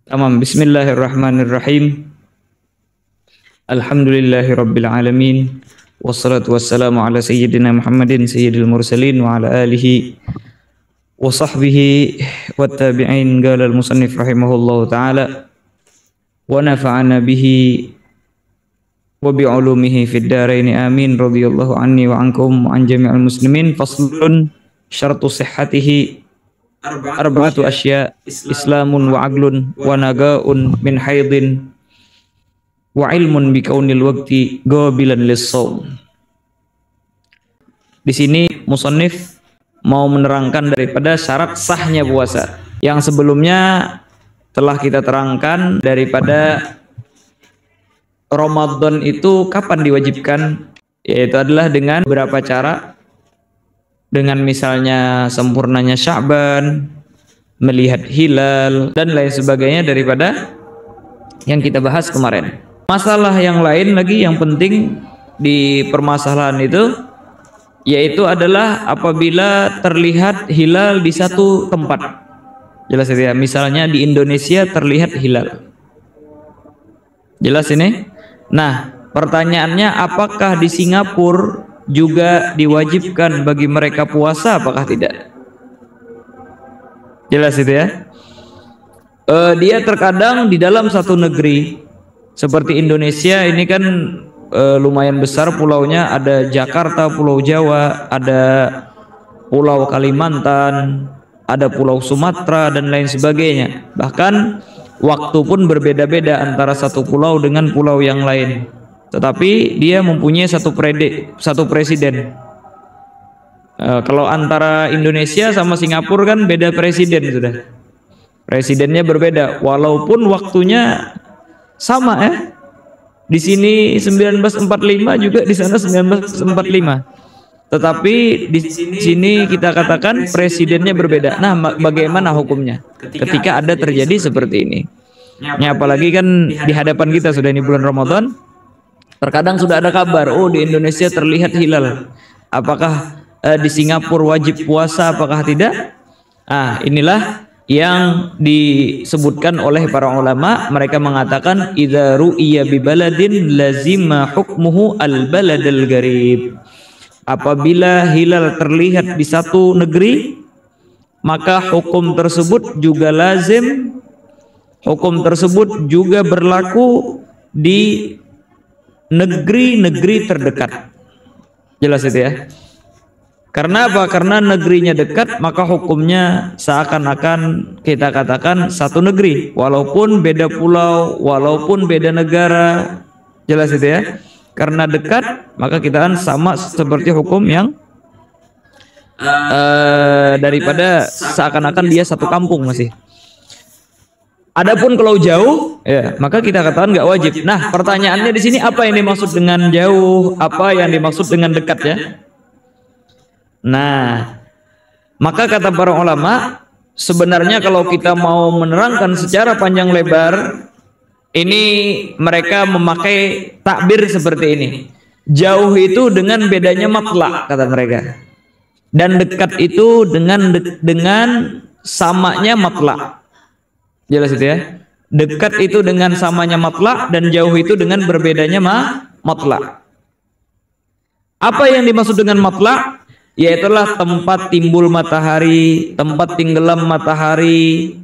Tamam, bismillahirrahmanirrahim. Alhamdulillahi rabbil alamin. Wassalatu wassalamu ala sayyidina Muhammadin sayyidil mursalin wa ala alihi wa sahbihi wa tabi'in. Qala al-musannif rahimahullahu ta'ala wa nafa'ana bihi wa bi'ulumihi fid dharain amin. Radhiyallahu anni wa ankum wa an jami'il muslimin. Faslun syartu sihhatihi arba'atu asya islamun wa aglun wa naga'un min haidin wa ilmun bi kaunil waqti qabilan lis-shaum. Di sini musannif mau menerangkan daripada syarat sahnya puasa yang sebelumnya telah kita terangkan. Daripada Ramadan itu kapan diwajibkan, yaitu adalah dengan beberapa cara. Dengan misalnya sempurnanya Sya'ban, melihat hilal, dan lain sebagainya daripada yang kita bahas kemarin. Masalah yang lain lagi yang penting di permasalahan itu, yaitu adalah apabila terlihat hilal di satu tempat. Jelas itu ya, misalnya di Indonesia terlihat hilal. Jelas ini? Nah, pertanyaannya apakah di Singapura juga diwajibkan bagi mereka puasa, apakah tidak? Jelas itu ya. Dia terkadang di dalam satu negeri seperti Indonesia ini kan lumayan besar pulaunya, ada Jakarta, Pulau Jawa, ada Pulau Kalimantan, ada Pulau Sumatera dan lain sebagainya. Bahkan waktu pun berbeda-beda antara satu pulau dengan pulau yang lain. Tetapi dia mempunyai satu presiden. Kalau antara Indonesia sama Singapura kan beda presiden sudah. Presidennya berbeda, walaupun waktunya sama ya. Di sini 1945 juga di sana 1945. Tetapi di sini kita katakan presidennya berbeda. Nah, bagaimana hukumnya ketika ada terjadi seperti ini? Ya, apalagi kan di hadapan kita sudah ini bulan Ramadan. Terkadang sudah ada kabar, oh di Indonesia terlihat hilal. Apakah di Singapura wajib puasa, apakah tidak? Ah, inilah yang disebutkan oleh para ulama. Mereka mengatakan idza ru'iya bi baladin lazima hukmuhu al baladal gharib. Apabila hilal terlihat di satu negeri, maka hukum tersebut juga lazim, hukum tersebut juga berlaku di negeri-negeri terdekat. Jelas itu ya. Karena apa? Karena negerinya dekat, maka hukumnya seakan-akan kita katakan satu negeri, walaupun beda pulau, walaupun beda negara. Jelas itu ya. Karena dekat, maka kita kan sama seperti hukum yang daripada seakan-akan dia satu kampung masih. Adapun kalau jauh, ya, maka kita katakan nggak wajib. Nah, pertanyaannya di sini apa yang dimaksud dengan jauh, apa yang dimaksud dengan dekat ya? Nah, maka kata para ulama, sebenarnya kalau kita mau menerangkan secara panjang lebar, ini mereka memakai takbir seperti ini. Jauh itu dengan bedanya matlak, kata mereka. Dan dekat itu dengan samanya matlak. Jelas itu ya. Dekat itu dengan samanya matlak dan jauh itu dengan berbedanya matlak. Apa yang dimaksud dengan matlak? Yaitulah tempat timbul matahari, tempat tenggelam matahari.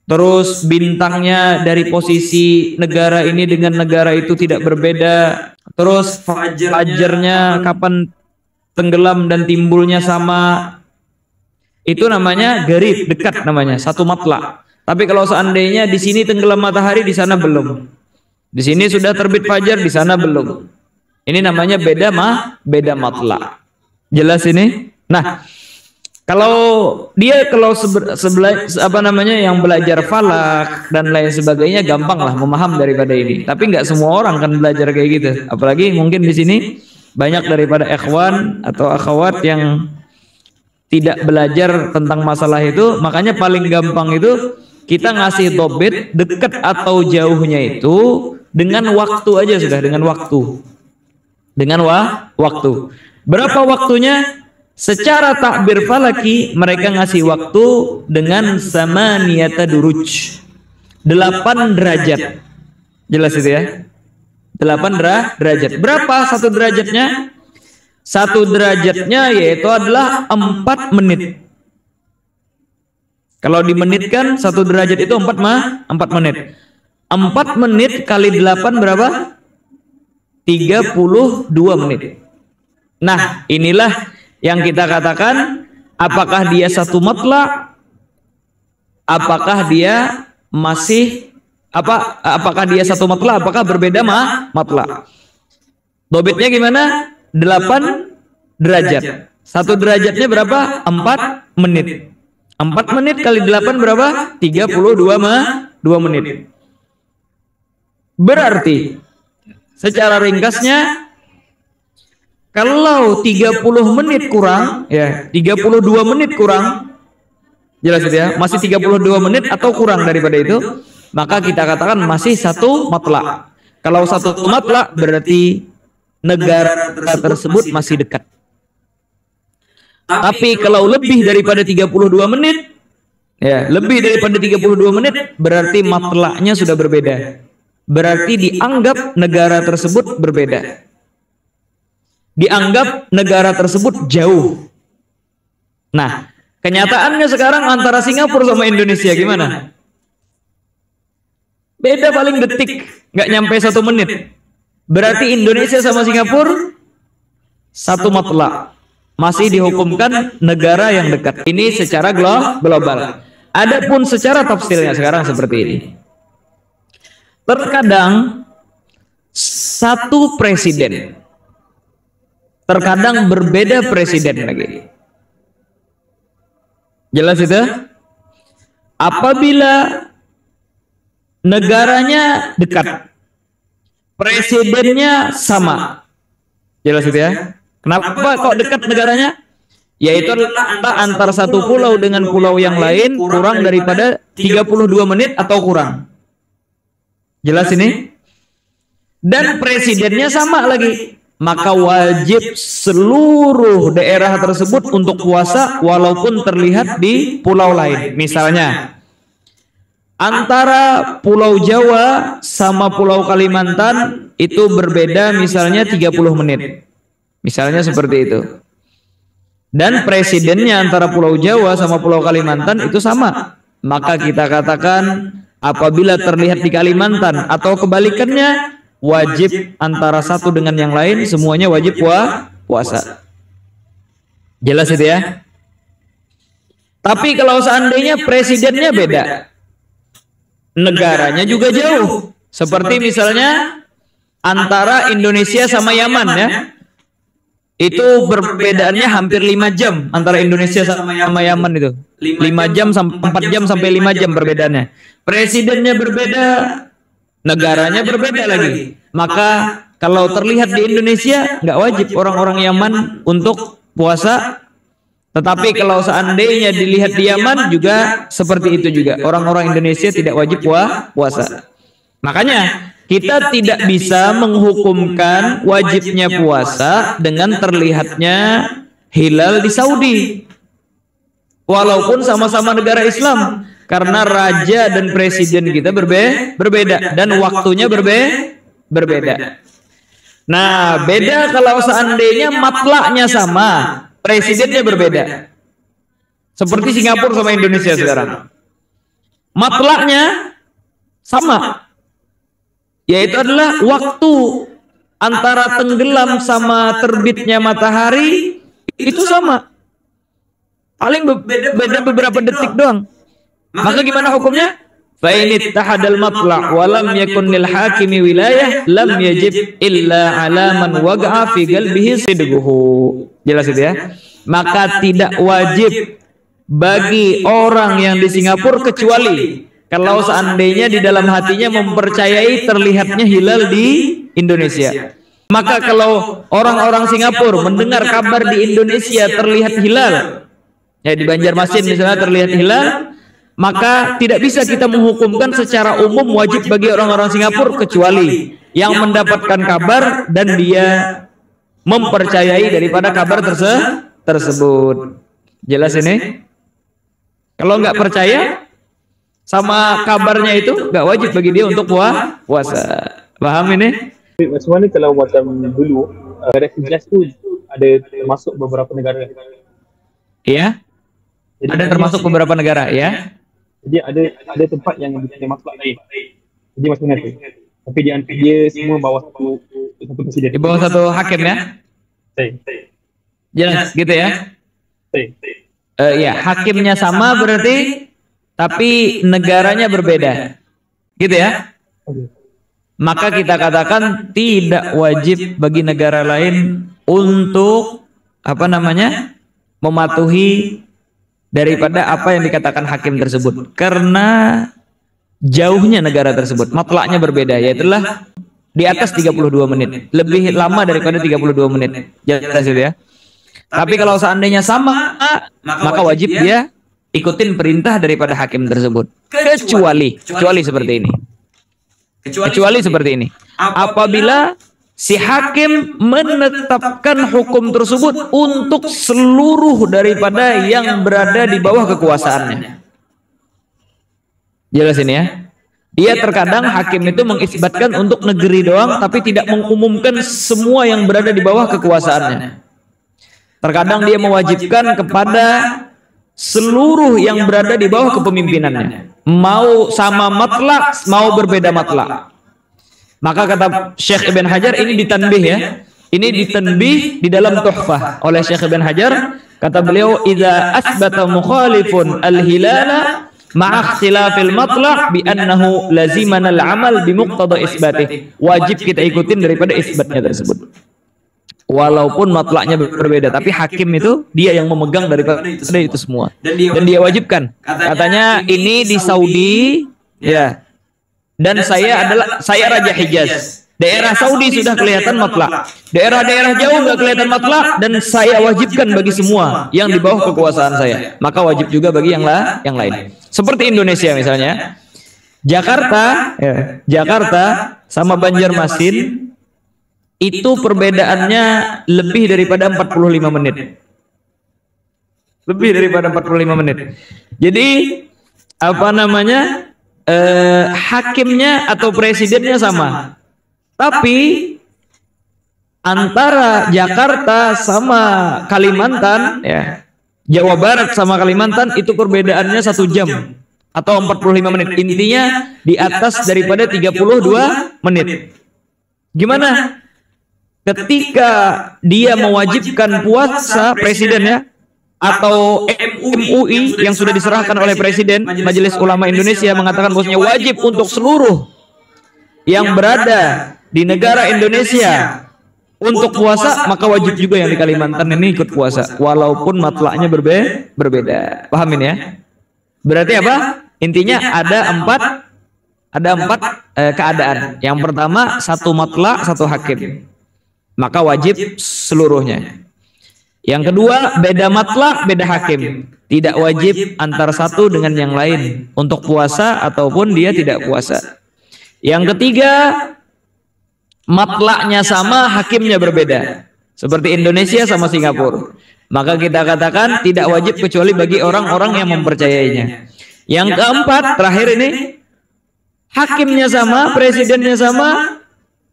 Terus bintangnya dari posisi negara ini dengan negara itu tidak berbeda. Terus fajarnya kapan tenggelam dan timbulnya sama. Itu namanya garib, dekat namanya, satu matlak. Tapi kalau seandainya di sini tenggelam matahari, di sana belum. Di sini sudah terbit fajar, di sana belum. Ini namanya beda matlak. Jelas ini? Nah, kalau yang belajar falak dan lain sebagainya gampang lah memaham daripada ini. Tapi nggak semua orang kan belajar kayak gitu. Apalagi mungkin di sini banyak daripada ikhwan atau akhwat yang tidak belajar tentang masalah itu. Makanya paling gampang itu kita ngasih dobit dekat atau jauhnya itu dengan waktu aja sudah, dengan waktu. Dengan waktu. Berapa waktunya? Secara takbir falaki mereka ngasih waktu dengan samaniyata duruj, 8 derajat. Jelas itu ya? 8 derajat. Berapa satu derajatnya? Satu derajatnya yaitu adalah 4 menit. Kalau dimenitkan satu derajat itu 4 menit. 4 menit kali 8 berapa? 32 menit. Nah, inilah yang kita katakan, apakah dia satu matla, apakah dia masih apakah dia satu matla, apakah berbeda matla. Dobitnya gimana? 8 derajat. Satu derajatnya berapa? 4 menit. 4 menit kali 8 berapa? 32 menit. Berarti secara ringkasnya, kalau 30 menit kurang, ya 32 menit kurang, jelas itu ya, masih 32 menit atau kurang daripada itu, maka kita katakan masih satu matla. Kalau satu matla berarti negara tersebut masih dekat. Tapi kalau lebih daripada 32 menit, ya lebih daripada 32 menit berarti matlaknya sudah berbeda. Berarti dianggap negara tersebut berbeda. Dianggap negara tersebut jauh. Nah, kenyataannya sekarang antara Singapura sama Indonesia gimana? Beda paling detik, nggak nyampe 1 menit. Berarti Indonesia sama Singapura satu matla, masih dihukumkan negara yang dekat. Ini secara global. Adapun secara tafsirnya sekarang seperti ini. Terkadang satu presiden, terkadang berbeda presiden lagi. Jelas itu? Apabila negaranya dekat, presidennya sama. Jelas itu ya? Kenapa kok dekat negaranya? Yaitu antara satu pulau dengan pulau yang lain kurang daripada 32 menit atau kurang. Jelas ini? Dan presidennya sama lagi. Maka wajib seluruh daerah tersebut untuk puasa walaupun terlihat di pulau lain. Misalnya, antara Pulau Jawa sama Pulau Kalimantan itu berbeda misalnya 30 menit. Misalnya seperti itu. Dan presidennya antara Pulau Jawa sama Pulau Kalimantan itu sama. Maka kita katakan apabila terlihat di Kalimantan atau kebalikannya, wajib antara satu dengan yang lain, semuanya wajib puasa. Jelas itu ya? Tapi kalau seandainya presidennya beda, negaranya juga jauh. Seperti misalnya antara Indonesia sama Yaman ya. Itu perbedaannya hampir 5 jam antara Indonesia sama Yaman itu. 5 jam sampai 4 jam sampai 5 jam perbedaannya. Presidennya berbeda, negaranya berbeda lagi. Maka kalau terlihat di Indonesia nggak wajib orang-orang Yaman untuk puasa. Tetapi kalau seandainya dilihat di Yaman juga seperti itu juga. Orang-orang Indonesia tidak wajib puasa. Makanya kita tidak bisa menghukumkan wajibnya puasa dengan terlihatnya hilal di Saudi. Walaupun sama-sama negara Islam. Karena raja dan presiden kita berbeda. Dan waktunya berbeda. Nah, beda kalau seandainya matlaknya sama, presidennya berbeda. Seperti Singapura sama Indonesia sekarang. Matlaknya sama. Yaitu adalah waktu antara tenggelam sama terbitnya matahari itu sama. Paling beda beberapa detik doang. Maka gimana hukumnya? Fa in ittahadal matla' wa lam yakun lil hakimi wilayah lam yajib illa ala man waqa'a fi qalbihi sidquhu. Jelas itu ya? Maka tidak wajib bagi orang yang di Singapura kecuali kalau seandainya di dalam hatinya mempercayai terlihatnya hilal di Indonesia. Maka kalau orang-orang Singapura mendengar kabar di Indonesia terlihat hilal, ya di Banjarmasin misalnya terlihat hilal, maka tidak bisa kita menghukumkan secara umum wajib bagi orang-orang Singapura kecuali yang mendapatkan kabar dan dia mempercayai daripada kabar tersebut. Jelas ini? Kalau nggak percaya sama kabarnya itu, nggak wajib bagi dia untuk puasa. Paham ini? Macam mana kalau macam dulu rapid test tu ada termasuk beberapa negara? Iya. Jadi ada termasuk beberapa negara, ya. Jadi ada tempat yang ada masalah lain. Jadi macam mana tu? Tapi dia semua bawah satu presiden. Di bawah satu hakim ya. Jelas gitu ya. Ya, hakimnya sama berarti, tapi negaranya berbeda, gitu ya. Maka kita katakan tidak wajib bagi negara lain untuk mematuhi daripada apa yang dikatakan hakim tersebut, karena jauhnya negara tersebut, matlaknya berbeda, yaitulah di atas 32 menit, lebih lama daripada 32 menit. Jelas itu ya. Tapi kalau seandainya sama, maka wajib dia ikutin perintah daripada hakim tersebut. Kecuali seperti ini. Kecuali seperti ini. Apabila si hakim menetapkan hukum tersebut untuk seluruh daripada yang berada di bawah kekuasaannya. Jelas ini ya. Dia terkadang hakim itu mengisbatkan untuk negeri doang, tapi tidak mengumumkan semua yang berada di bawah kekuasaannya. Terkadang dia mewajibkan kepada seluruh yang berada di bawah kepemimpinannya, mau sama matlak, mau berbeda matlak. Maka kata Syekh Ibn Hajar, ini ditanbih ya. Ini ditanbih di dalam Tuhfah oleh Syekh Ibn Hajar. Kata beliau, "Idza asbata mukhalifun al-hilala ma'a ikhtilafil matlaq bi annahu lazimana al-amal bi muqtada isbatih." Wajib kita ikutin daripada isbatnya tersebut. Walaupun matlaknya berbeda, tapi hakim itu dia yang memegang daripada itu semua. Dan dia wajibkan. Katanya ini di Saudi ya. Dan saya Raja Hijaz. Daerah Saudi sudah kelihatan matlak. Daerah-daerah jauh nggak kelihatan matlak, dan saya wajibkan bagi semua yang di bawah kekuasaan saya. Maka wajib juga bagi yang lain. Seperti Indonesia misalnya. Jakarta sama Banjarmasin itu perbedaannya lebih daripada 45 menit. Lebih daripada 45 menit. Jadi hakimnya atau presidennya sama. Tapi antara Jakarta sama Kalimantan ya, Jawa Barat sama Kalimantan itu perbedaannya 1 jam atau 45 menit. Intinya di atas daripada 32 menit. Gimana? Ketika dia mewajibkan puasa, presiden ya, atau MUI yang sudah diserahkan oleh Presiden, Majelis Ulama Indonesia mengatakan bahwasanya wajib untuk seluruh yang berada di negara Indonesia untuk puasa, maka wajib juga yang di Kalimantan ini ikut puasa, walaupun matlaknya berbeda. Paham ini ya? Berarti apa? Intinya ada empat keadaan. Yang pertama, satu matlak, satu hakim. Maka wajib seluruhnya. Yang kedua, beda matlak, beda hakim. Tidak wajib antara satu dengan yang lain untuk puasa ataupun dia tidak puasa. Yang ketiga, matlaknya sama, hakimnya berbeda. Seperti Indonesia sama Singapura. Maka kita katakan tidak wajib kecuali bagi orang-orang yang mempercayainya. Yang keempat, terakhir ini, hakimnya sama, presidennya sama,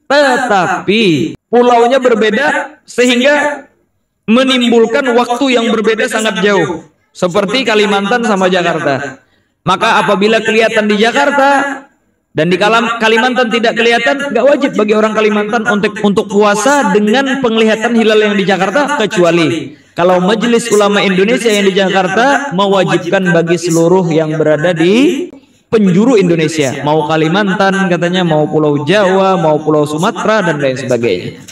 tetapi pulaunya berbeda sehingga menimbulkan waktu yang berbeda sangat jauh, seperti Kalimantan sama Jakarta. Maka apabila kelihatan di Jakarta dan di Kalimantan tidak kelihatan, nggak wajib bagi orang Kalimantan untuk puasa dengan penglihatan hilal yang di Jakarta, kecuali kalau Majelis Ulama Indonesia yang di Jakarta mewajibkan bagi seluruh yang berada di penjuru Indonesia, mau Kalimantan katanya, mau Pulau Jawa, mau Pulau Sumatera dan lain sebagainya.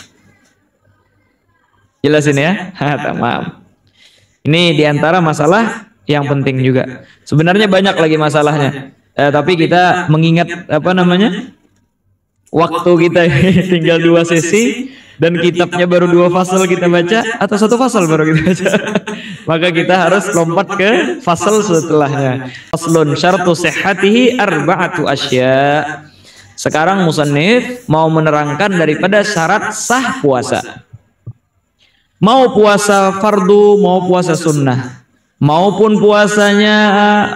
Jelas ini ya? Maaf. Ini diantara masalah yang penting juga. Sebenarnya banyak lagi masalahnya. Tapi kita mengingat waktu kita tinggal 2 sesi dan kitabnya baru 2 fasal kita baca, atau 1 fasal baru kita baca. Maka kita harus lompat ke fasal setelahnya. Faslun syartu sihhatihi arba'atu asya. Sekarang musannif mau menerangkan daripada syarat sah puasa. mau puasa fardu, mau puasa sunnah, maupun puasanya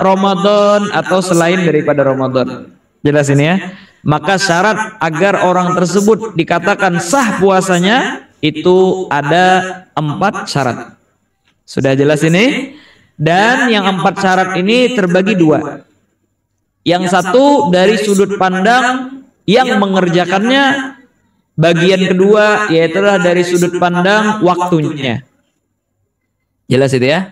Ramadan atau selain daripada Ramadan. Jelas ini ya. Maka syarat agar orang tersebut dikatakan sah puasanya itu ada 4 syarat. Sudah jelas ini? Dan yang 4 syarat ini terbagi 2. Yang satu dari sudut pandang yang mengerjakannya, bagian kedua yaitu dari sudut pandang waktunya. Jelas itu ya?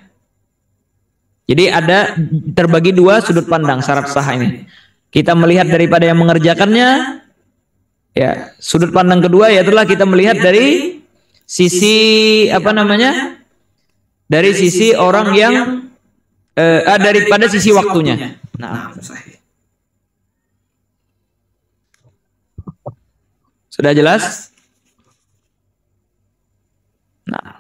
Jadi ada terbagi 2 sudut pandang syarat sah ini. Kita melihat daripada yang mengerjakannya, ya. Sudut pandang kedua yaitu kita melihat dari sisi dari sisi orang yang daripada sisi waktunya. Nah, sudah jelas? Nah.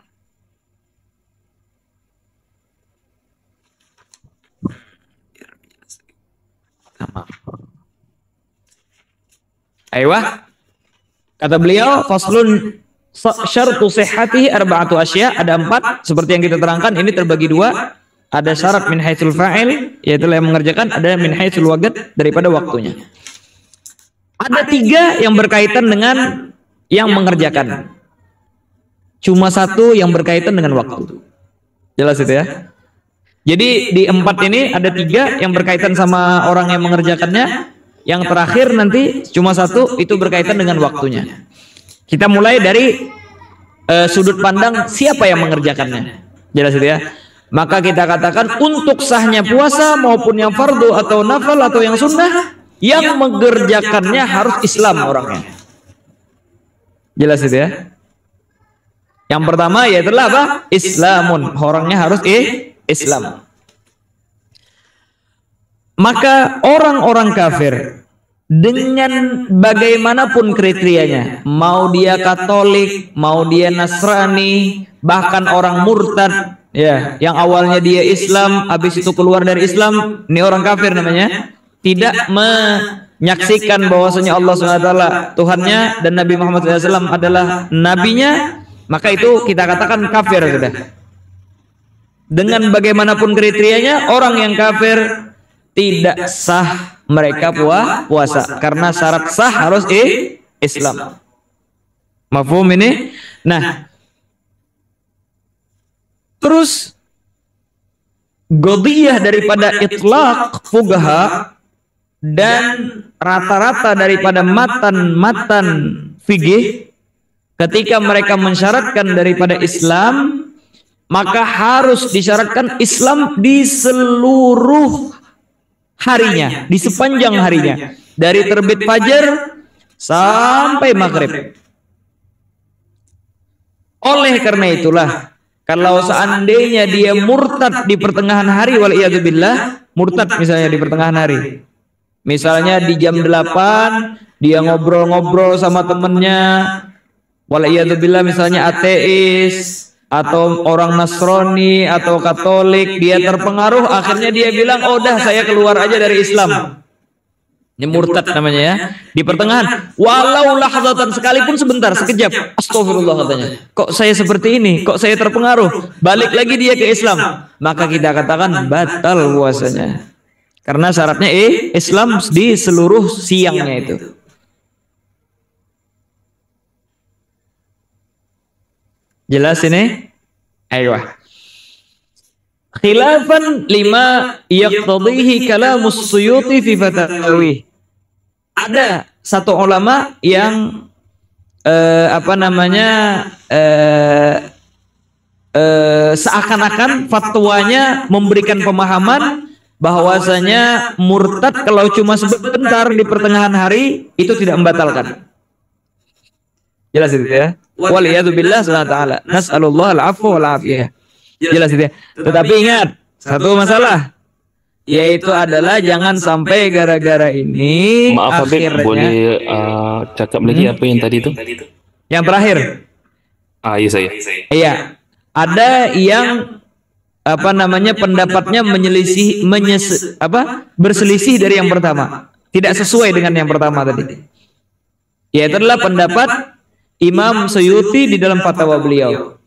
Aiyah. Kata beliau, faslun syartu sihhatihi arba'atu asya, ada 4 seperti yang kita terangkan, ini terbagi 2. Ada syarat min haitsul fa'il, yaitu yang mengerjakan, ada min haitsul waqt, daripada waktunya. Ada 3 yang berkaitan dengan yang mengerjakan. Cuma 1 yang berkaitan dengan waktu. Jelas itu ya? Jadi di 4 ini ada 3 yang berkaitan sama orang yang mengerjakannya. Yang terakhir nanti cuma 1 itu berkaitan dengan waktunya. Kita mulai dari sudut pandang siapa yang mengerjakannya. Jelas itu ya? Maka kita katakan untuk sahnya puasa maupun yang fardu atau nafal atau yang sunnah, yang mengerjakannya harus Islam orangnya. Jelas itu ya? Yang pertama yaitu apa? Islamun, orangnya harus Islam. Maka orang-orang kafir dengan bagaimanapun kriterianya, mau dia Katolik, mau dia Nasrani, bahkan orang murtad, ya, yang awalnya dia Islam, habis itu keluar dari Islam, ini orang kafir namanya, tidak menyaksikan bahwasanya Allah SWT Tuhannya dan Nabi Muhammad SAW adalah nabinya, maka itu kita katakan kafir sudah. Dengan bagaimanapun kriterianya, orang yang kafir tidak sah mereka puasa karena syarat sah harus Islam. Mafhum ini? Nah, terus qadhiyah daripada itlaq fuqaha dan rata-rata daripada matan fikih ketika mereka mensyaratkan daripada Islam, maka harus disyaratkan Islam di seluruh harinya, di sepanjang harinya, dari terbit fajar sampai maghrib. Oleh karena itulah, kalau seandainya dia murtad di pertengahan hari, waliyadzubillah, murtad misalnya di pertengahan hari, misalnya di jam 8 dia ngobrol-ngobrol sama temennya, waliyadzubillah misalnya ateis atau orang Nasrani atau Katolik, dia terpengaruh, akhirnya dia bilang, oh dah saya keluar aja dari Islam. Ini murtad namanya ya. Di pertengahan, walau lahzatan, sekalipun sebentar, sekejap, astagfirullah katanya, kok saya seperti ini, kok saya terpengaruh, balik lagi dia ke Islam, maka kita katakan batal puasanya. Karena syaratnya Islam di seluruh siangnya itu. Jelas ini? Ayo. Khilafan lima yaqtadhihi kalamus Suyuti fi Fatawi. Ada satu ulama yang seakan-akan fatwanya memberikan pemahaman bahwasanya murtad kalau cuma sebentar di pertengahan hari itu tidak membatalkan. Jelas itu ya. Waliyadzubillah subhanahu wa ta'ala. Nas'alullah al-'afwa wal 'afiyah. Jelas itu ya. Tetapi ingat, satu masalah, yaitu adalah jangan sampai gara-gara ini maaf Habib, boleh cakap lagi apa yang tadi itu? Yang terakhir. Iya saya. Iya. Ada yang pendapatnya berselisih dari yang pertama. Tidak sesuai dengan yang pertama tadi. Yaitu adalah pendapat Imam Suyuti di dalam fatwa beliau.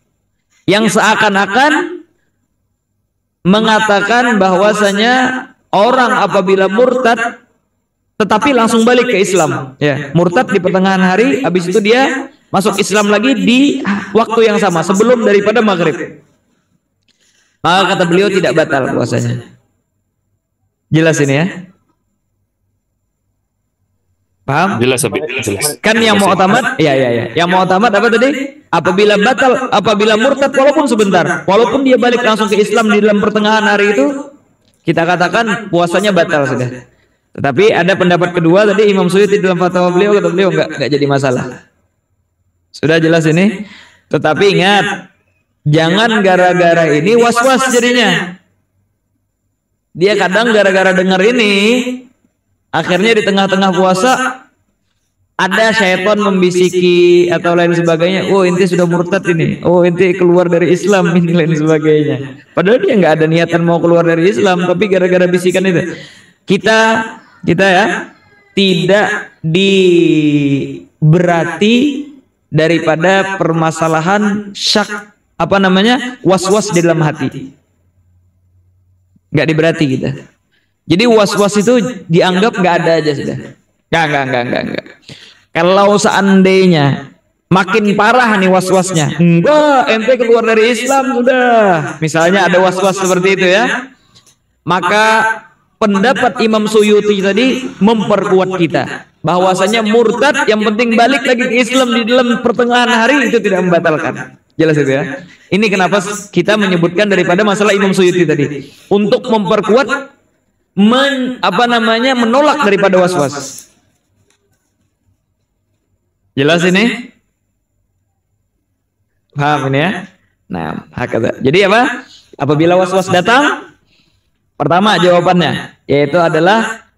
yang seakan-akan mengatakan bahwasanya orang apabila murtad tetapi langsung balik ke Islam, ya, murtad di pertengahan hari, habis itu dia masuk Islam lagi di waktu yang sama sebelum daripada maghrib, maka kata beliau tidak batal puasanya. Jelas ini ya? Paham? Jelas, jelas. Kan yang mau otamat, ya. Yang mau otamat apa tadi? Apabila murtad walaupun sebentar, walaupun dia balik langsung ke Islam di dalam pertengahan hari itu, kita katakan puasanya batal sudah. Tetapi ada pendapat kedua tadi Imam Suyuti dalam fatwa beliau, kata beliau enggak jadi masalah. Sudah jelas ini. Tetapi ingat, jangan gara-gara ini was-was jadinya. Dia kadang gara-gara dengar ini, akhirnya di tengah-tengah puasa ada syaitan membisiki atau lain sebagainya. Oh, inti sudah murtad ini. Oh, inti keluar dari Islam ini, lain sebagainya. Padahal dia nggak ada niatan mau keluar dari Islam, tapi gara-gara bisikan itu. Kita ya tidak diberati daripada permasalahan syak was-was di dalam hati. Nggak diberati kita. Jadi was-was itu dianggap nggak ada aja sudah. Enggak. Kalau seandainya makin parah nih was-wasnya, enggak, ente keluar dari Islam sudah. Misalnya ada was-was seperti itu ya. Maka pendapat Imam Suyuti tadi memperkuat kita bahwasanya murtad yang penting balik lagi ke Islam di dalam pertengahan hari itu tidak membatalkan. Jelas itu ya. Ini kenapa kita menyebutkan daripada masalah Imam Suyuti tadi untuk memperkuat menolak daripada was-was. Jelas ini? Paham ini ya? Nah, hakata. Jadi apa? Apabila was-was datang, pertama jawabannya yaitu adalah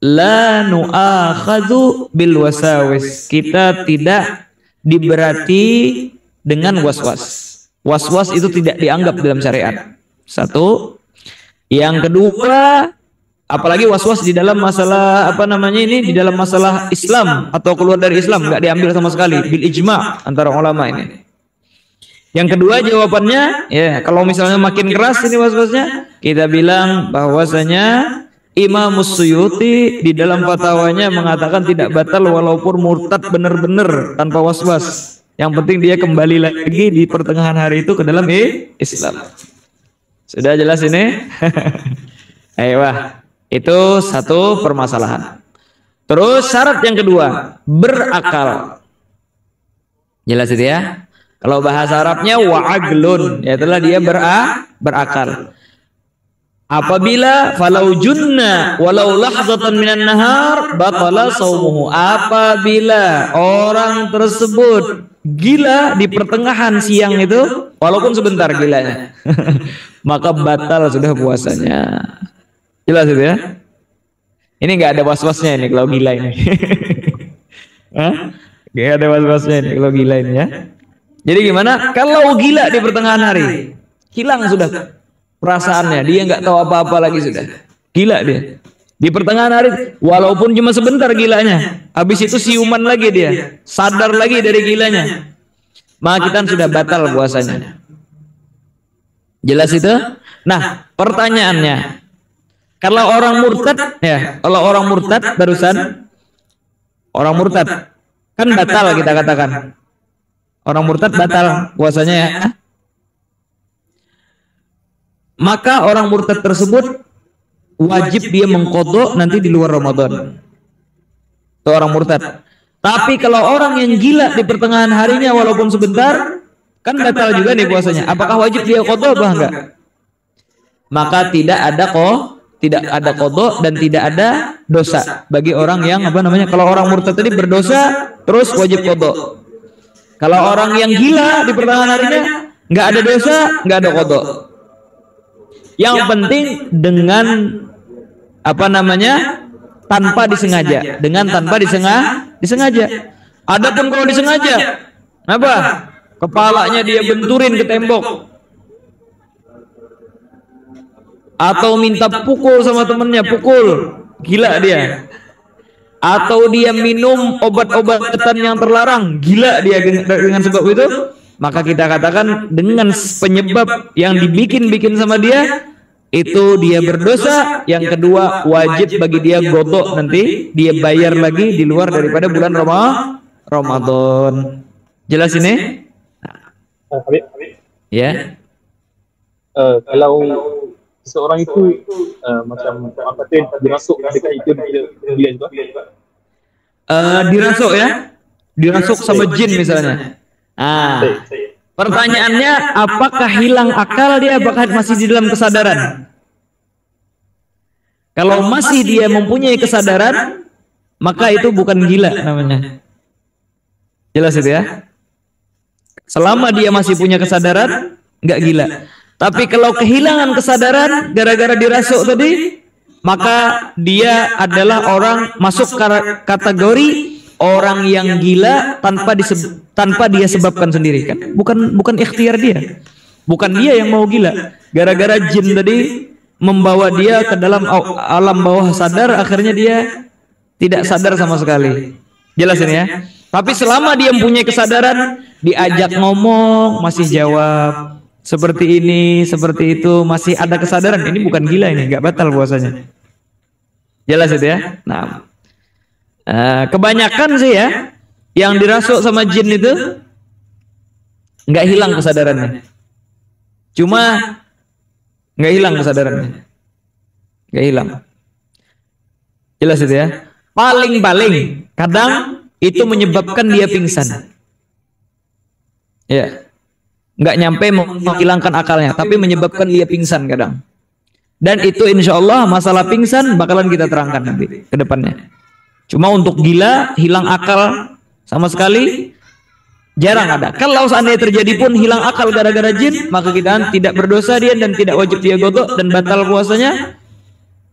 la nu'akhadhu bil wasawis. Kita tidak diberati dengan was-was. Was-was itu tidak dianggap dalam syariat. Satu. Yang kedua, apalagi was-was di dalam masalah di dalam masalah Islam atau keluar dari Islam nggak diambil sama sekali bil ijma antara ulama ini. Yang kedua jawabannya, ya kalau misalnya makin keras ini was-wasnya, kita bilang bahwasanya Imam Suyuti di dalam fatwanya mengatakan tidak batal walaupun murtad benar-benar tanpa was-was. Yang penting dia kembali lagi di pertengahan hari itu ke dalam Islam. Sudah jelas ini? Ayo, itu satu permasalahan. Terus syarat yang kedua, berakal. Jelas itu ya? Kalau bahasa Arabnya wa'aglun, yaitulah dia berakal. Apabila falau junna walau lahzatan minan nahar batala saumuhu. Apabila orang tersebut gila di pertengahan siang itu, walaupun sebentar gilanya, maka batal sudah puasanya. Jelas itu ya? Ini nggak ada was-wasnya ini kalau gila ini. Nggak ada was-wasnya ini kalau gila ini ya. Jadi gimana? Kalau gila di pertengahan hari, hilang sudah perasaannya, dia nggak tahu apa-apa lagi sudah. Gila dia. Di pertengahan hari, walaupun cuma sebentar gilanya, habis itu siuman lagi dia, sadar lagi dari gilanya, maka kita sudah batal puasanya. Jelas itu? Nah, pertanyaannya, kalau orang murtad, ya, kalau orang murtad barusan, orang murtad kan batal kita katakan. Orang murtad batal puasanya ya. Maka orang murtad tersebut wajib dia mengqadha nanti di luar Ramadan. Itu orang murtad. Tapi kalau orang yang gila di pertengahan harinya walaupun sebentar, kan batal juga nih puasanya. Apakah wajib dia qadha apa enggak? Maka tidak ada qadha dan tidak ada dosa bagi orang yang kalau orang murtad tadi berdosa terus wajib qadha. Kalau orang yang gila di pertengahan harinya nggak ada dosa, nggak ada qadha. Yang penting dengan tanpa disengaja, tanpa disengaja. Adapun kalau disengaja, apa? Kepalanya dia benturin ke tembok, atau minta pukul sama temennya, pukul, gila dia. Atau dia minum obat-obatan yang terlarang, gila dia dengan sebab itu, maka kita katakan dengan penyebab yang dibikin-bikin sama dia, itu dia berdosa. Yang kedua, wajib bagi dia godok, nanti dia bayar lagi di luar daripada bulan Ramadan. Jelas ini? Ya. Kalau seorang itu macam apa tu dirasuk dekat itu dia juga. Dirasuk ya, dirasuk sama jin misalnya. Pertanyaannya, apakah hilang akal dia, apakah masih di dalam kesadaran? Kalau masih dia mempunyai kesadaran, maka itu bukan gila namanya. Jelas itu ya? Selama dia masih punya kesadaran, nggak gila. Tapi kalau kehilangan kesadaran gara-gara dirasuk tadi, maka dia adalah orang masuk kategori orang yang gila tanpa dia sebabkan sendiri, kan? Bukan ikhtiar dia. Bukan dia yang mau gila. Gara-gara jin tadi membawa dia ke dalam alam bawah sadar, akhirnya dia tidak sadar sama sekali. Jelas ini ya? Tapi selama dia mempunyai kesadaran, diajak ngomong masih jawab. Seperti ini, seperti itu, masih ada kesadaran. Ini bukan gila, ini nggak batal puasanya. Jelas itu ya? Nah, kebanyakan sih ya, yang dirasuk sama jin itu nggak hilang kesadarannya. Cuma nggak hilang kesadarannya, nggak hilang. Jelas itu ya? Paling-paling kadang itu menyebabkan dia pingsan. Ya. Nggak nyampe menghilangkan akalnya, tapi menyebabkan dia pingsan kadang. Dan itu insya Allah masalah pingsan bakalan kita terangkan nanti ke depannya. Cuma untuk gila, hilang akal sama sekali jarang ada. Kalau seandainya terjadi pun hilang akal gara-gara jin, maka kita tidak berdosa dia dan tidak wajib dia godok dan batal puasanya.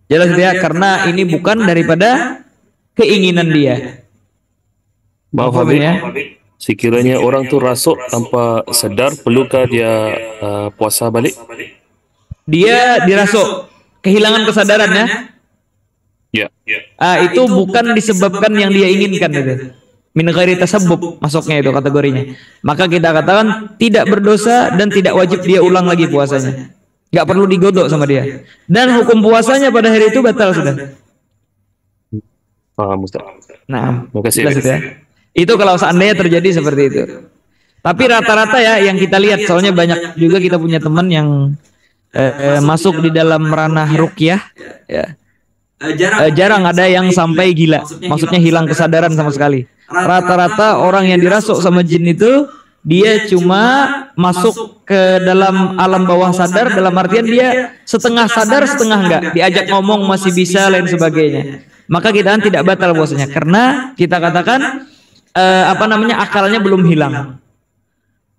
Jelas dia, karena ini bukan daripada keinginan dia. Maaf ya. Sekiranya orang tu rasuk tanpa sedar, perlukah dia puasa balik? Dia dirasuk, kehilangan kesadarannya. Ya. Itu bukan disebabkan yang dia inginkan itu. Min ghairi tasabbub masuknya itu kategorinya. Maka kita katakan tidak berdosa dan tidak wajib dia ulang lagi puasanya. Nggak perlu digodok sama dia. Dan hukum puasanya pada hari itu batal sudah. Paham Ustaz. Nah, terima kasih. Ya. Itu kalau seandainya terjadi seperti itu. Tapi rata-rata ya yang kita lihat, soalnya banyak juga kita punya teman yang masuk di dalam ranah ruqyah, ya. Jarang ada yang sampai gila, maksudnya hilang kesadaran sama sekali. Rata-rata orang yang dirasuk sama jin itu, dia cuma masuk ke dalam alam bawah sadar, dalam artian dia setengah sadar setengah enggak, diajak ngomong masih bisa, lain sebagainya. Maka kita tidak batal puasanya, karena kita katakan akalnya belum hilang.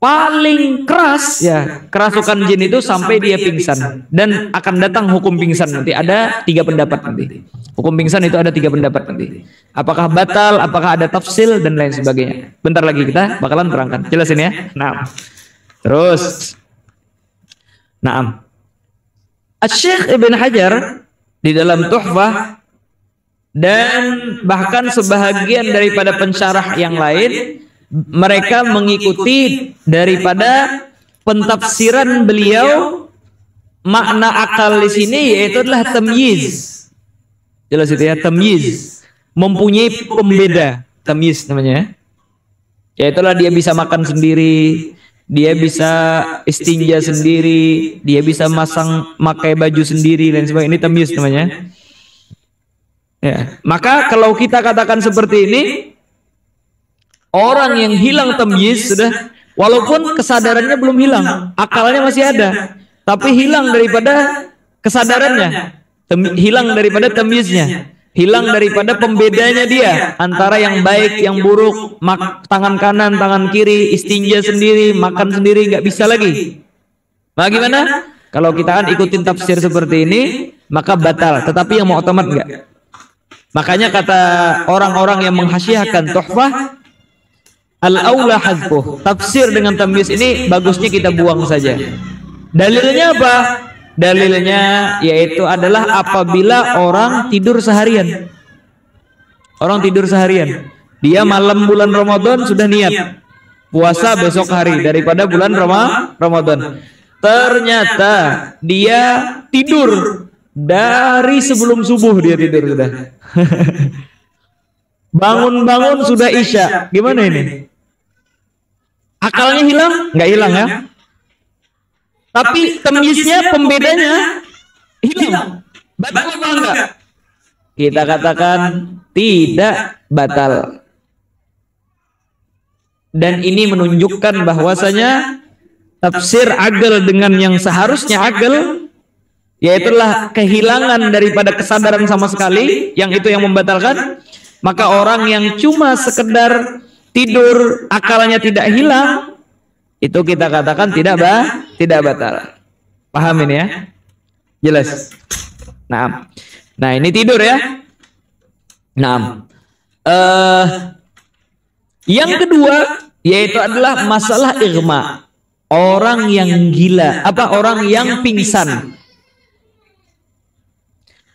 Paling keras ya kerasukan jin itu sampai dia pingsan, dan akan datang hukum pingsan nanti. Ada 3 pendapat nanti. Hukum pingsan itu ada 3 pendapat nanti. Apakah batal, apakah ada tafsil dan lain sebagainya. Bentar lagi kita bakalan terangkan. Jelasin ya. Nah, terus, Asy-Syaikh Ibn Hajar di dalam Tuhfah dan bahkan sebahagian daripada pensyarah yang lain, mereka mengikuti daripada pentafsiran beliau. Makna akal di sini yaitu adalah tamyiz. Jelas itu ya, tamyiz, mempunyai pembeda. Tamyiz namanya. Yaitulah dia bisa makan sendiri, dia bisa istinja sendiri, dia bisa pakai baju sendiri dan sebagainya. Ini tamyiz namanya. Ya, maka kalau kita katakan seperti ini, orang yang hilang tamyiz sudah, walaupun kesadarannya belum hilang, akalnya masih ada, tapi hilang daripada kesadarannya, hilang daripada tamyiznya, hilang daripada pembedanya dia antara yang baik, yang buruk, tangan kanan, tangan kiri, istinja sendiri, makan sendiri, nggak bisa lagi. Bagaimana? Kalau kita ikutin tafsir seperti ini, maka batal. Tetapi yang mau otomat enggak. Makanya kata orang-orang yang menghasyiahkan Tuhfah, al-aula hadfuh, tafsir dengan tamyiz ini bagusnya kita buang saja. Dalilnya apa? Dalilnya yaitu adalah apabila orang tidur seharian. Orang tidur seharian. Dia malam bulan Ramadan sudah niat. puasa besok hari daripada bulan Ramadan. Ternyata dia tidur dari sebelum subuh, dia tidur sudah. Bangun-bangun sudah Isya. Gimana ini? Akalnya hilang? Nggak hilang ya. Tapi tamyiznya, pembedanya hilang. Batal apa enggak? Kita katakan tidak batal. Dan ini menunjukkan bahwasanya tafsir akal dengan yang seharusnya akal, yaitulah kehilangan daripada kesadaran sama sekali, yang itu yang membatalkan. Maka orang yang cuma sekedar tidur, akalnya tidak hilang, itu kita katakan tidak batal. Paham ini ya? Jelas. Nah ini tidur ya. Yang kedua yaitu adalah masalah irma. Orang yang gila, orang yang pingsan.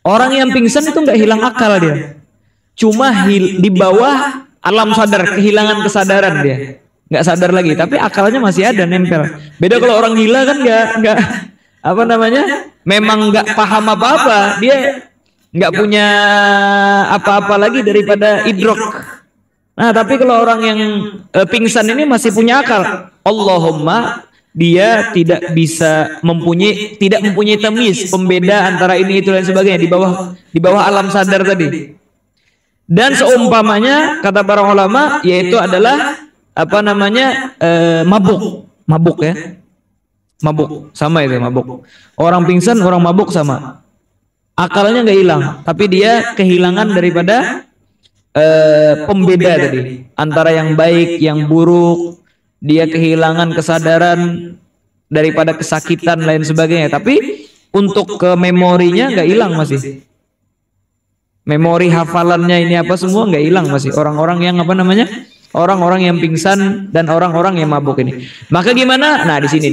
Orang yang pingsan itu nggak hilang akal dia. Cuma di bawah alam sadar, kehilangan kesadaran dia. Nggak sadar lagi, tapi akalnya masih ada, nempel. Beda kalau orang gila kan nggak memang nggak paham apa-apa. Dia nggak punya apa-apa lagi daripada idrok. Nah, tapi kalau orang yang pingsan ini masih punya akal. Allahumma dia tidak mempunyai tamyiz, pembeda antara ini itu dan sebagainya di bawah alam sadar tadi. Dan seumpamanya kata para ulama yaitu adalah mabuk ya. Mabuk sama itu, mabuk. Orang pingsan, orang mabuk sama. Akalnya nggak hilang, tapi dia kehilangan daripada pembeda tadi antara yang baik, yang buruk. Dia kehilangan kesadaran daripada kesakitan lain sebagainya. Tapi untuk ke memorinya nggak hilang masih. Memori hafalannya ini apa semua nggak hilang masih. Orang-orang yang orang-orang yang pingsan dan orang-orang yang mabuk ini. Maka gimana? Nah di sini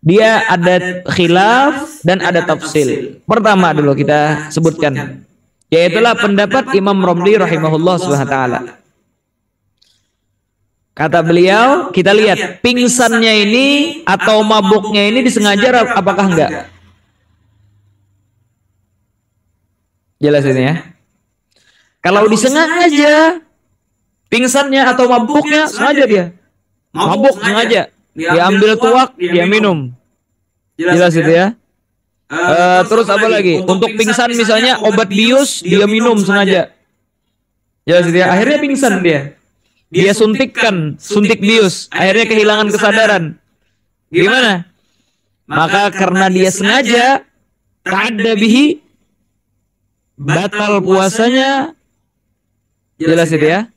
dia ada khilaf dan ada tafsil. Pertama dulu kita sebutkan, yaitulah pendapat Imam Romli rahimahullah swt. Kata beliau, kita lihat pingsannya ini atau mabuknya ini disengaja apakah enggak? Jelas ini ya. Kalau disengaja, pingsannya atau mabuknya sengaja dia. Mabuk sengaja. Dia ambil tuak, dia minum. Jelas itu ya. Terus apa lagi? Untuk pingsan misalnya obat bius dia minum sengaja. Jelas itu ya. Akhirnya pingsan dia. Dia suntik bius, akhirnya kehilangan kesadaran. Gimana? Maka karena dia sengaja, ta'adda bihi, batal puasanya. Jelas itu ya.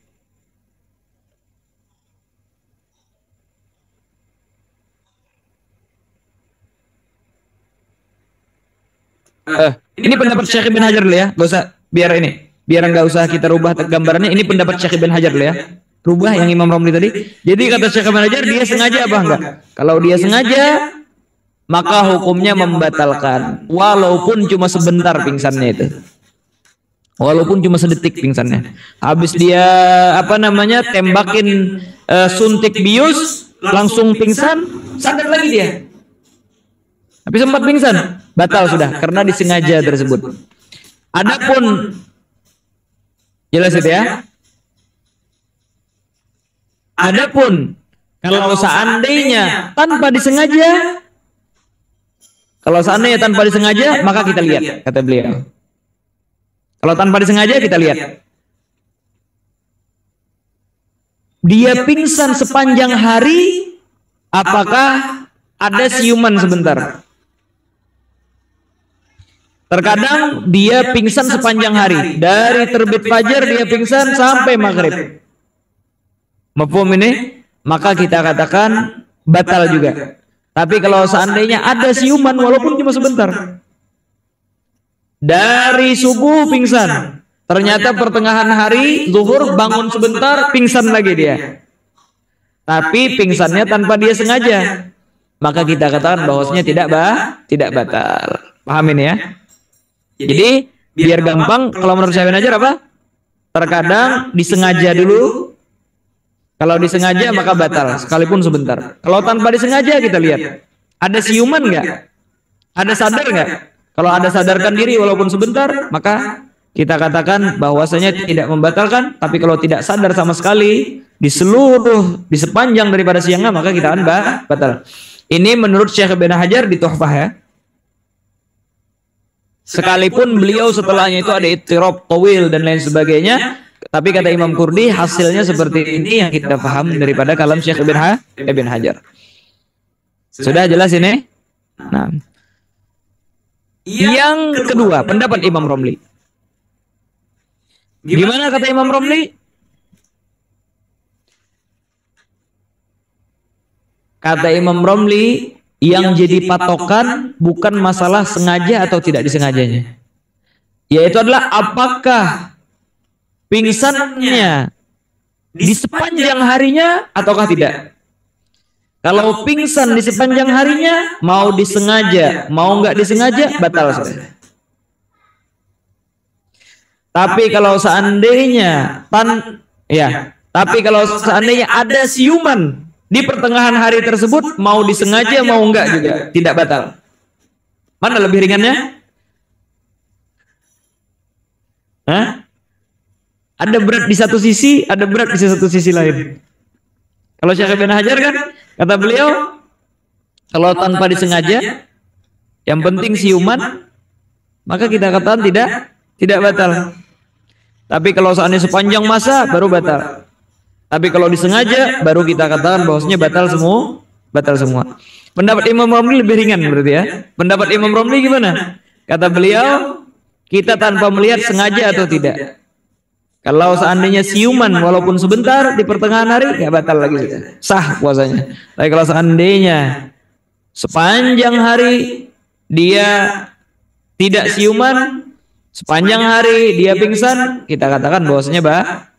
Ini pendapat Syekh Ibn Hajar dulu ya, gak usah biar nggak usah kita rubah gambarannya. Ini pendapat Syekh Ibn Hajar dulu ya. Rubah yang Imam Romli tadi. Jadi kata Syekh Ibn Hajar, dia sengaja apa enggak? Kalau dia sengaja, maka hukumnya membatalkan, walaupun cuma sebentar pingsannya itu. Walaupun cuma sedetik pingsannya. Habis dia tembakin suntik bius, langsung pingsan, sadar lagi dia. Tapi sempat pingsan, batal sudah karena disengaja tersebut. Adapun jelas itu ya. Adapun kalau seandainya tanpa disengaja, maka kita lihat, kata beliau. Kalau tanpa disengaja kita lihat. Dia pingsan sepanjang hari, apakah ada siuman sebentar? Terkadang dia pingsan sepanjang hari, dari terbit fajar dia pingsan sampai maghrib. Mafhum ini? Maka kita katakan batal juga. Tapi kalau seandainya ada siuman walaupun cuma sebentar, dari subuh pingsan, ternyata pertengahan hari zuhur bangun sebentar pingsan lagi dia, tapi pingsannya tanpa dia sengaja, maka kita katakan bahwasanya tidak batal. Paham ini ya? Jadi biar gampang, kalau menurut saya Hajar apa? Terkadang disengaja dulu, Kalau disengaja maka batal, sekalipun sebentar. Kalau tanpa disengaja kita lihat, ada siuman nggak? Ada sadar nggak? Kalau ada sadarkan diri walaupun sebentar, maka kita katakan bahwasanya tidak membatalkan. Tapi kalau tidak sadar sama sekali di sepanjang daripada siangnya, maka kita akan batal. Ini menurut Syekh Ibn Hajar di Tuhfah ya. Sekalipun beliau setelahnya itu ada ittirab, tawil dan lain sebagainya. Tapi kata Imam Qurdi hasilnya seperti ini yang kita paham daripada kalam Syekh Ibn Hajar. Sudah jelas ini? Nah, yang kedua pendapat Imam Romli. Gimana kata Imam Romli? Kata Imam Romli, yang jadi patokan bukan masalah sengaja atau tidak disengajanya, yaitu adalah apakah pingsannya di sepanjang harinya ataukah tidak. Kalau pingsan di sepanjang harinya, mau disengaja mau nggak disengaja batal sudah. Tapi kalau seandainya ada siuman di pertengahan hari tersebut, mau disengaja mau enggak juga tidak batal. Mana lebih ringannya? Hah? Ada berat di satu sisi, ada berat di satu sisi lain. Kalau Syekh Ibn Hajar kan, kata beliau, kalau tanpa disengaja, yang penting siuman, maka kita katakan tidak batal. Tapi kalau seandainya sepanjang masa, baru batal. Tapi kalau disengaja, baru kita katakan bahwasanya batal semua. Pendapat Imam Romli lebih ringan berarti ya. Pendapat Imam Romli gimana? Kata beliau, kita tanpa melihat sengaja atau tidak. Kalau seandainya siuman walaupun sebentar di pertengahan hari, ya batal lagi sudah. Sah puasanya. Tapi kalau seandainya sepanjang hari dia tidak siuman, sepanjang hari dia pingsan, kita katakan bahwasanya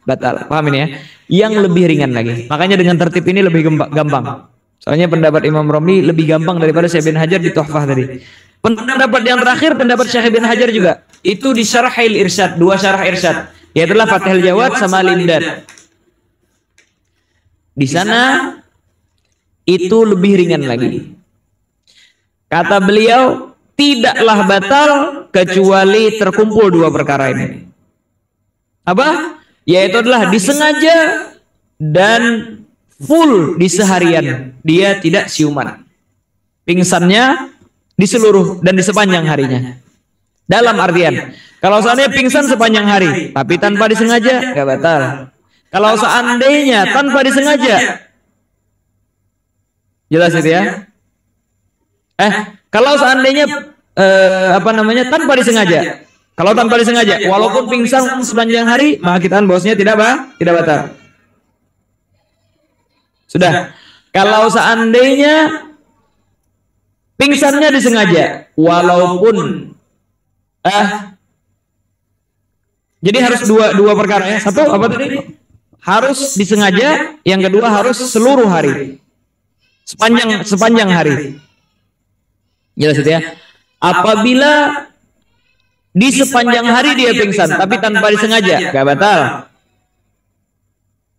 batal. Paham ini ya? Yang lebih ringan lagi. Makanya dengan tertib ini lebih gampang. Soalnya pendapat Imam Romli lebih gampang daripada Syekh Ibn Hajar di Tuhfah tadi. Pendapat yang terakhir, pendapat Syekh Ibn Hajar juga. Itu di Syarahil Irsyad, 2 syarah Irsyad. Yaitulah Fathul Jawad sama Lindan. Di sana itu lebih ringan lagi. Kata beliau, tidaklah batal kecuali terkumpul 2 perkara ini. Apa? Yaitu adalah disengaja dan full di seharian dia tidak siuman. Pingsannya di seluruh dan di sepanjang harinya. Dalam artian, kalau seandainya pingsan sepanjang hari, tapi tanpa disengaja, nggak batal. Kalau seandainya tanpa disengaja, jelas itu ya. Kalau seandainya tanpa disengaja, kalau tanpa disengaja, walaupun pingsan sepanjang hari, maka kita bahwasanya tidak batal. Sudah. Kalau seandainya pingsannya disengaja, walaupun jadi harus dua perkara ya. Satu apa tadi? Harus disengaja, yang kedua harus seluruh hari. Sepanjang hari. Jelas itu ya. Apabila di sepanjang hari dia pingsan tapi tanpa disengaja, gak batal.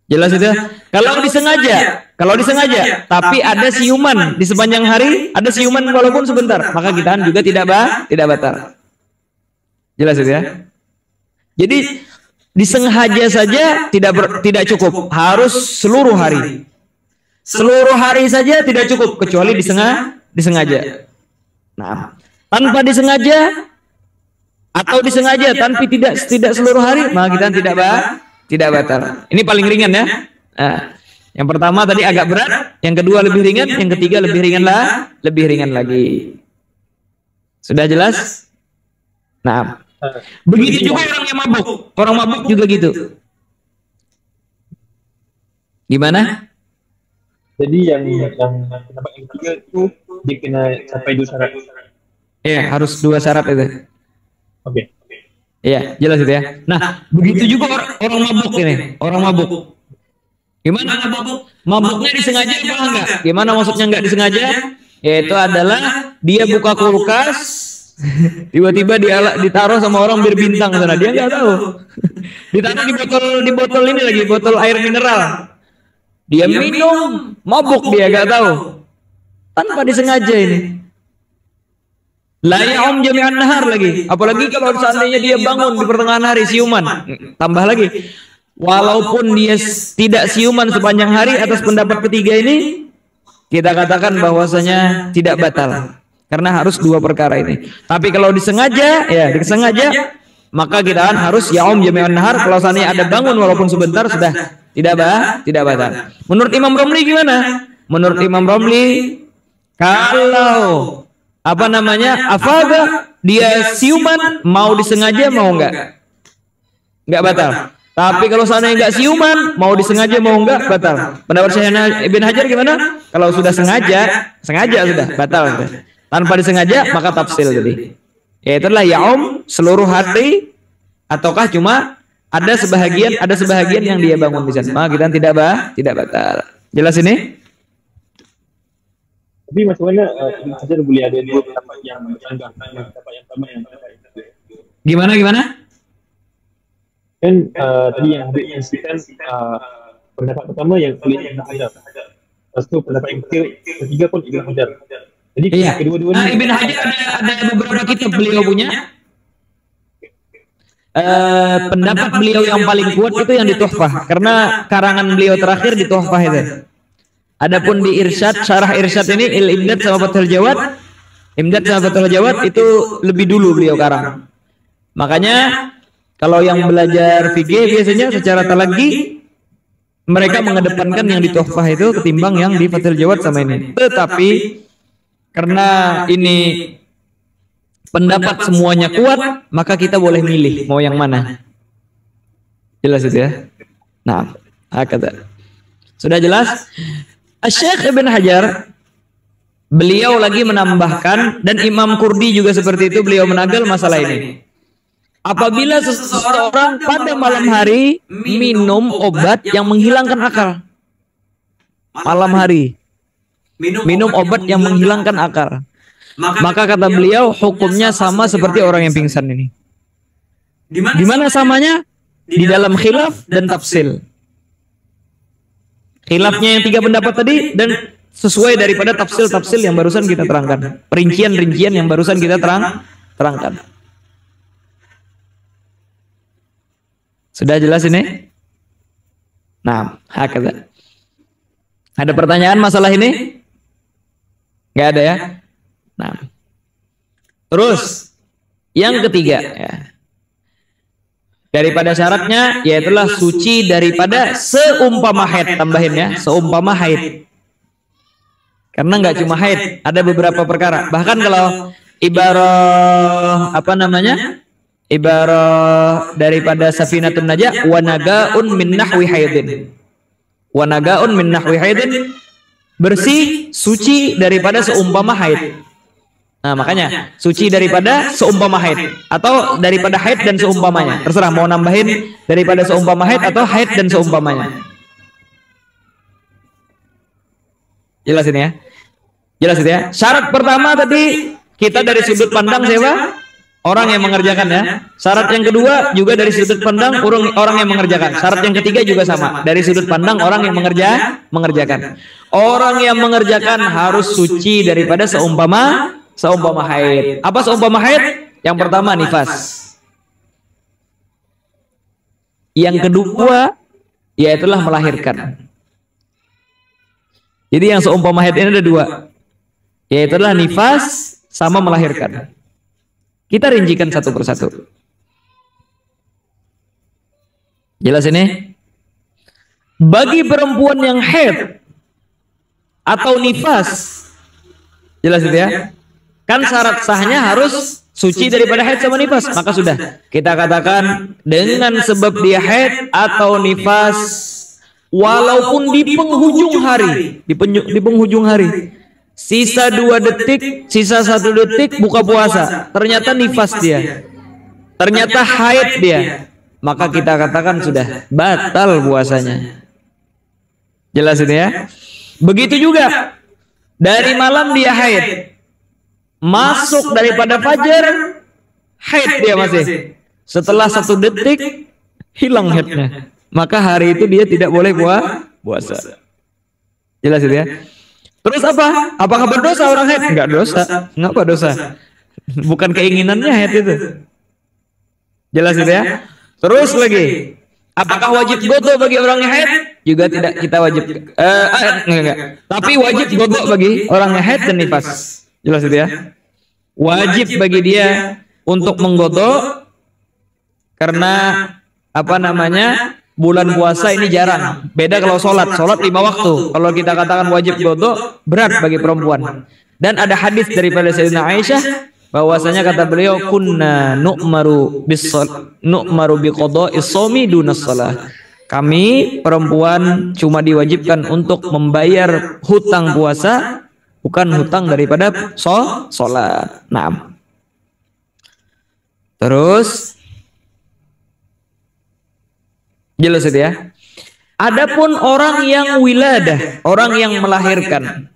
Jelas itu ya. Kalau disengaja tapi ada siuman di sepanjang hari, ada siuman walaupun sebentar, maka kita juga tidak batal. Jelas itu ya. Jadi disengaja saja tidak cukup, harus seluruh hari. Seluruh hari saja tidak cukup kecuali disengaja. Nah, tanpa disengaja atau disengaja tapi tidak seluruh hari, maka kita tidak batal. Ini paling ringan ya. Nah, yang pertama tadi agak berat, yang kedua lebih ringan, yang ketiga lebih ringan lagi. Sudah jelas? Nah, begitu juga orang yang mabuk. Orang mabuk juga gitu. Gimana? Jadi yang pendapat yang ketiga itu dia kena sampai 2 syarat. Ya, harus 2 syarat itu. Oke. Iya, jelas itu ya. Nah, begitu juga orang mabuk ini. Orang mabuk. Gimana mabuk? Mabuknya disengaja apa enggak? Gimana maksudnya enggak disengaja? Yaitu adalah dia buka kulkas, tiba-tiba dia ditaruh sama orang berbintang sana, dia nggak tahu. Ditaruh di botol ini lagi, botol air mineral. dia minum, mabuk dia gak tahu, tanpa disengaja ini. La ya'um jami'an nahar lagi. Apalagi kalau seandainya dia bangun di pertengahan hari siuman. Tambah lagi, walaupun dia tidak siuman sepanjang hari, atas pendapat ketiga ini kita katakan bahwasanya tidak batal. Karena harus dua perkara ini. Tapi kalau disengaja, ya disengaja, maka kita harus ya'um jami'an nahar. Kalau seandainya ada bangun walaupun sebentar, sudah tidak batal. Menurut Imam Romli gimana? Menurut Imam Romli, kalau apa namanya afaga, dia siuman, mau disengaja mau enggak batal. Tapi kalau seandainya enggak siuman, mau disengaja mau enggak batal. Pendapat Syekhna Ibn Hajar gimana? Kalau sudah sengaja sudah batal. Tanpa disengaja maka tafsil tadi. Yaitulah ya'um seluruh hari, ataukah cuma ada sebahagian yang dia bangun di sana. Maka kita tidak batal. Jelas ini? Tapi macam mana Ibn Hajar boleh ada dua pendapat yang bercanggah, pendapat yang sama yang Gimana? Kan tadi yang Habib menceritakan pendapat pertama yang boleh Ibn Hajar. Lepas tu pendapat yang ketiga pun Ibn Hajar. Jadi kedua-dua ni Ibn Hajar ada beberapa kitab beliau punya. Pendapat beliau yang paling kuat itu yang di Tuhfah, karena karangan beliau terakhir di Tuhfah itu. Adapun di Irsyad, syarah Irsyad ini Imdad sama Fathul Jawad. Imdad sama Fathul Jawad itu lebih dulu beliau karang. Makanya kalau yang belajar fikih biasanya secara talaqi mereka mengedepankan yang di Tuhfah itu ketimbang yang di Fathul Jawad sama ini. Tetapi karena ini pendapat semuanya kuat, maka kita boleh milih mau yang mana. Jelas itu ya? Nah, hakata. Sudah jelas? Syekh Ibn Hajar beliau lagi menambahkan, dan Imam Qurdi juga seperti itu, beliau menagal masalah ini. Apabila seseorang pada malam hari minum obat yang menghilangkan akal, malam hari minum obat yang menghilangkan akal, maka kata beliau hukumnya sama seperti orang yang pingsan ini. Di mana samanya? Di dalam khilaf dan tafsil. Khilafnya yang tiga pendapat tadi, dan sesuai daripada tafsil-tafsil yang barusan kita terangkan, perincian-rincian yang barusan kita terangkan. Sudah jelas ini? Nah, hakata. Ada pertanyaan masalah ini? Nggak ada ya? Nah, terus yang ketiga ya, daripada syaratnya yaitulah suci daripada seumpama haid, tambahin ya, seumpama haid. Karena nggak cuma haid, ada beberapa perkara. Bahkan kalau ibarah apa namanya? Ibarah daripada safinatun najah wa nagaun min nahwi haidin. Wa nagaun min nahwi haidin, bersih, suci daripada seumpama haid. Nah, makanya suci daripada seumpama haid atau daripada haid dan seumpamanya. Terserah mau nambahin daripada seumpama haid atau haid dan seumpamanya. Jelas ini ya? Jelas itu ya? Syarat pertama tadi kita dari sudut pandang siapa? Orang yang mengerjakan ya. Syarat yang kedua juga dari sudut pandang orang yang mengerjakan. Syarat yang ketiga juga sama, dari sudut pandang orang yang mengerjakan. Orang yang mengerjakan harus suci daripada seumpama haid. Apa seumpama haid? Yang pertama nifas. Yang kedua yaitulah melahirkan. Jadi yang seumpama haid ini ada dua, yaitulah nifas sama melahirkan. Kita rincikan satu persatu. Jelas ini? Bagi perempuan yang haid atau nifas, jelas itu ya? Kan syarat sahnya harus suci daripada haid sama nifas. Maka sudah kita katakan dengan sebab dia haid atau nifas, walaupun di penghujung hari, di penghujung hari, sisa 2 detik, sisa 1 detik buka puasa, ternyata nifas dia, ternyata haid dia, maka kita katakan sudah batal puasanya. Jelas ini ya? Begitu juga dari malam dia haid, masuk daripada fajar haid dia masih, setelah 1 detik hilang haidnya, maka hari itu dia tidak boleh puasa. Jelas itu ya. Terus apa? Apakah berdosa orang haid? Enggak dosa. Ngapa dosa? Bukan keinginannya haid itu. Jelas itu ya. Terus lagi, apakah wajib godo bagi orang yang haid? Juga tidak kita wajib. Enggak. Tapi wajib godo bagi orang yang haid dan nifas. Jelas itu ya. Wajib bagi dia untuk menggodo karena apa namanya? Bulan puasa ini jarang. Beda kalau sholat 5 waktu. Kalau kita katakan wajib godo, berat bagi perempuan. Dan ada hadis daripada Sayyidina Aisyah bahwasanya kata beliau, kunna nu'maru biqada'is shaumi dunas shalah. Kami perempuan cuma diwajibkan untuk membayar hutang puasa, bukan hutang daripada sholat. Nah, terus jelas itu ya. Adapun orang yang wiladah, orang yang melahirkan,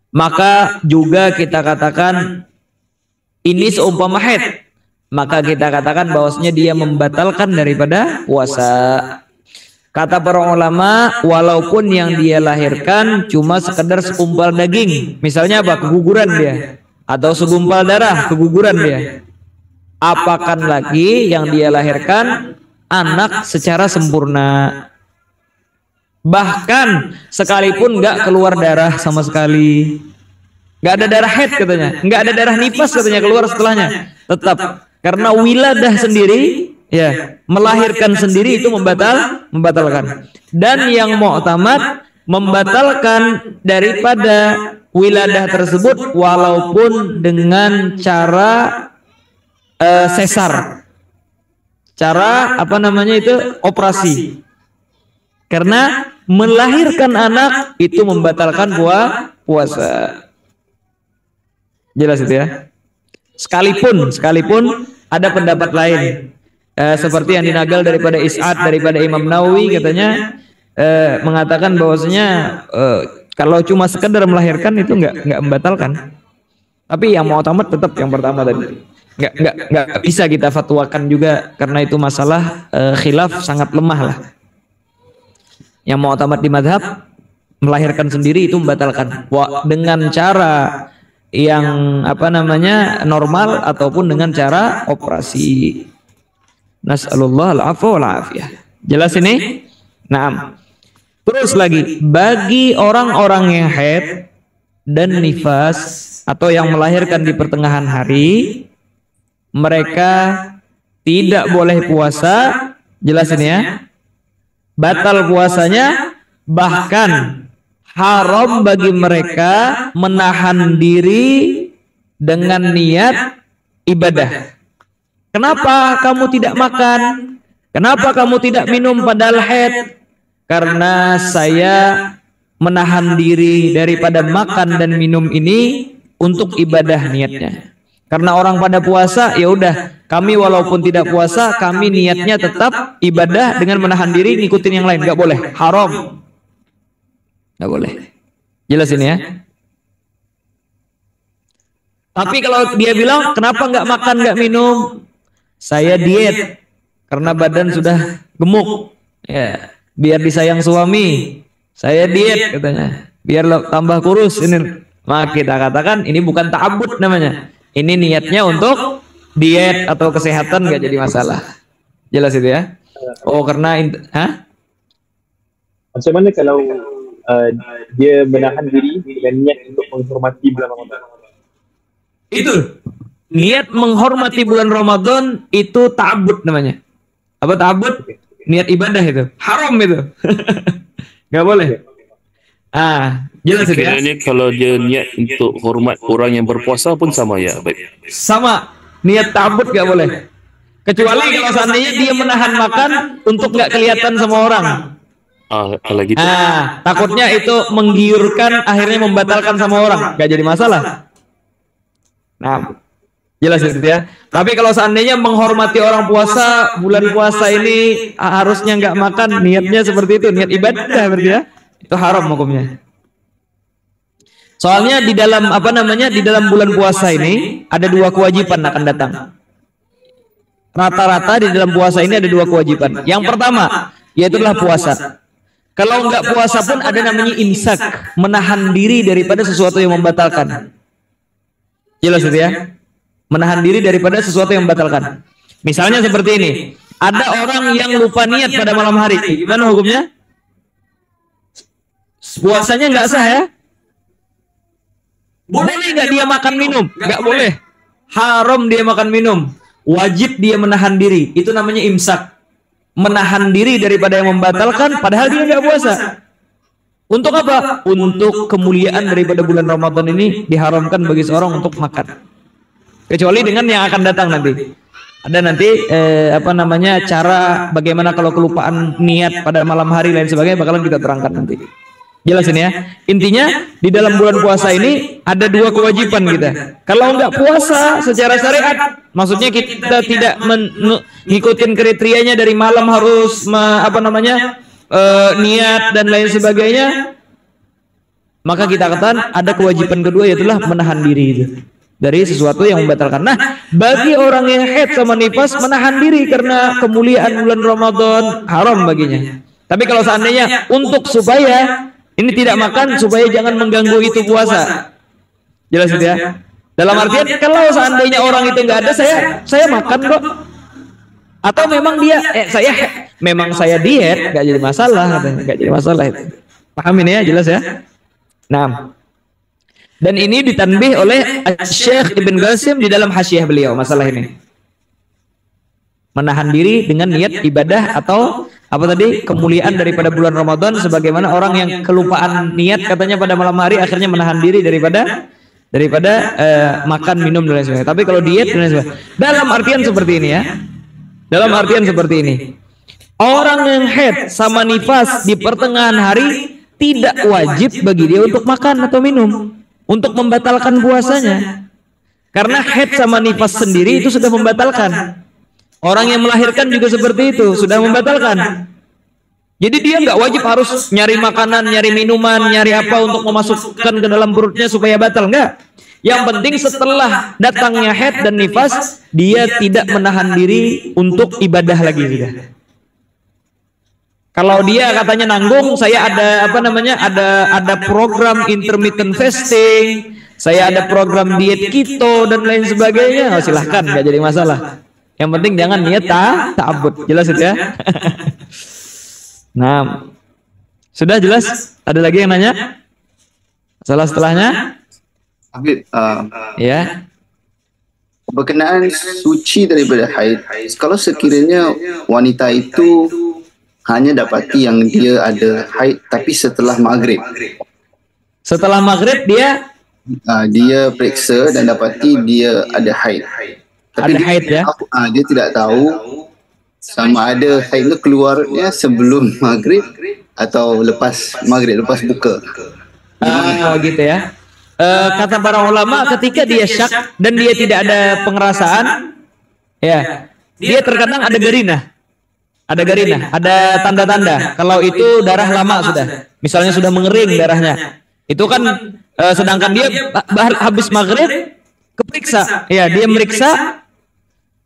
maka juga kita katakan ini seumpama haid. Maka kita katakan bahwasanya dia membatalkan daripada puasa. Kata para ulama, walaupun yang dia lahirkan cuma sekedar segumpal daging, misalnya apa? Keguguran dia, atau segumpal darah, keguguran dia. Apakan lagi yang dia lahirkan anak secara sempurna, bahkan sekalipun nggak keluar darah sama sekali, nggak ada darah haid katanya, nggak ada darah nifas katanya keluar setelahnya, tetap karena wiladah sendiri ya, melahirkan sendiri itu membatalkan. Dan yang mu'tamad membatalkan daripada wiladah tersebut walaupun dengan cara sesar. Cara apa namanya itu, operasi. Karena melahirkan anak itu membatalkan puasa. Jelas itu ya. Sekalipun ada pendapat lain, seperti yang dinagal daripada Is'ad, daripada Imam Nawawi katanya mengatakan bahwasanya kalau cuma sekedar melahirkan itu nggak membatalkan. Tapi yang mau tamat tetap yang pertama tadi. Nggak bisa kita fatwakan juga karena itu masalah khilaf sangat lemah lah. Yang mau tamat di madhab melahirkan sendiri itu membatalkan dengan cara yang apa namanya normal ataupun dengan cara operasi. Nas'alullah al-afwa wal afiyah. Jelas ini? Naam. Terus lagi, bagi orang-orang yang haid dan nifas atau yang melahirkan di pertengahan hari, mereka tidak boleh puasa. Jelas ini ya. Batal puasanya, bahkan haram bagi mereka menahan diri dengan niat ibadah. Kenapa kamu tidak makan? Kenapa kamu tidak minum padahal haid? Karena saya menahan diri daripada makan dan minum ini untuk ibadah niatnya. Karena orang pada puasa, ya udah, kami walaupun tidak puasa, kami niatnya tetap ibadah dengan menahan diri ngikutin yang lain, nggak boleh, haram, nggak boleh. Jelas ini ya. Tapi kalau dia bilang, kenapa nggak makan, nggak minum? Saya diet karena badan sudah gemuk, ya, biar disayang suami. Saya diet katanya, biar tambah kurus ini. Maka kita katakan ini bukan ta'abbud namanya. Ini niatnya untuk diet atau kesehatan, nggak jadi masalah. Jelas itu ya. Oh karena macam mana kalau dia menahan diri dengan niat untuk menghormati bulan Ramadan? Itu niat menghormati bulan Ramadan itu ta'abbud namanya. Apa ta'abbud? Niat ibadah itu. Haram itu. Nggak boleh. Jelas itu ya. Sekiranya kalau dia niat untuk hormat orang yang berpuasa pun sama ya, baik. Sama, niat ta'abbud nggak boleh. Kecuali kalau seandainya dia menahan makan untuk nggak kelihatan sama orang. Kalau gitu. Takutnya itu menggiurkan, akhirnya membatalkan sama orang, nggak jadi masalah. Nah, jelas itu ya. Tapi kalau seandainya menghormati orang puasa, bulan puasa ini harusnya nggak makan, niatnya seperti itu, niat ibadah berarti ya, itu haram hukumnya. Soalnya di dalam apa namanya, di dalam bulan puasa ini ada 2 kewajiban akan datang. Rata-rata di dalam puasa ini ada 2 kewajiban. Yang pertama yaitu adalah puasa. Kalau nggak puasa pun ada namanya imsak, menahan diri daripada sesuatu yang membatalkan. Jelas itu ya? Menahan diri daripada sesuatu yang membatalkan. Misalnya seperti ini, ada orang yang lupa niat pada malam hari, gimana hukumnya? Puasanya nggak sah ya? Boleh nggak dia makan minum? Nggak boleh. Haram dia makan minum. Wajib dia menahan diri. Itu namanya imsak. Menahan diri daripada yang membatalkan, padahal dia nggak puasa. Untuk apa? Untuk kemuliaan daripada bulan Ramadan ini diharamkan bagi seorang untuk makan. Kecuali dengan yang akan datang nanti. Ada nanti cara bagaimana kalau kelupaan niat pada malam hari lain sebagainya bakalan kita terangkan nanti. Jelasin ya. Intinya di dalam bulan puasa ini ada dua kewajiban kita. Kalau nggak puasa secara syariat, maksudnya kita tidak mengikutin kriterianya dari malam harus niat dan lain sebagainya, maka kita katakan ada kewajiban kedua, yaitu menahan diri itu dari sesuatu yang membatalkan. Nah, bagi orang yang haid sama nifas, menahan diri karena kemuliaan bulan Ramadan haram baginya. Tapi kalau seandainya untuk supaya ini tidak makan, supaya jangan mengganggu itu puasa, jelas itu ya. Dalam artian kalau seandainya orang itu nggak ada, saya makan kok. Atau memang dia saya diet, nggak jadi masalah, nggak jadi masalah itu. Paham ini ya, jelas ya. Nah. Dan ini ditanbih oleh Syekh Ibn Qasim di dalam hasyiah beliau masalah ini. Menahan diri dengan niat ibadah atau kemuliaan daripada bulan Ramadan, sebagaimana orang yang kelupaan niat katanya pada malam hari akhirnya menahan diri daripada makan minum dan lain sebagainya. Tapi kalau diet dan lain sebagainya. Dalam artian seperti ini ya. Dalam artian seperti ini. Orang yang haid sama nifas di pertengahan hari tidak wajib bagi dia untuk makan atau minum, untuk membatalkan puasanya. Karena haid sama nifas sendiri itu sudah membatalkan. Orang yang melahirkan juga seperti itu, sudah membatalkan. Jadi dia nggak wajib harus nyari makanan, nyari minuman, nyari apa untuk memasukkan ke dalam perutnya supaya batal, enggak. Yang penting setelah datangnya haid dan nifas, dia tidak menahan diri untuk ibadah lagi sudah. Kalau dia katanya nanggung, saya ada program intermittent fasting, saya ada program diet keto dan lain sebagainya, silahkan, nggak jadi masalah. Yang penting jangan niat ta'abbud, jelas itu ya. Nah, sudah jelas? Ada lagi yang nanya? Masalah setelahnya? Habib, ya. berkenaan suci daripada haid, kalau sekiranya wanita itu hanya dapati yang dia ada haid tapi setelah maghrib. Setelah maghrib dia periksa dan dapati dia ada haid. Tapi ada haid ya? Dia tidak tahu sama ada haid itu keluarnya sebelum maghrib atau lepas maghrib, lepas buka. Gitu ya. Kata para ulama, ketika dia syak dan dia tidak ada pengerasaan, ya, dia terkadang ada garinah. Ada garinah, ada tanda-tanda. Kalau itu darah lama sudah, misalnya sudah mengering darahnya, itu kan sedangkan dia habis maghrib keperiksa, ya dia meriksa,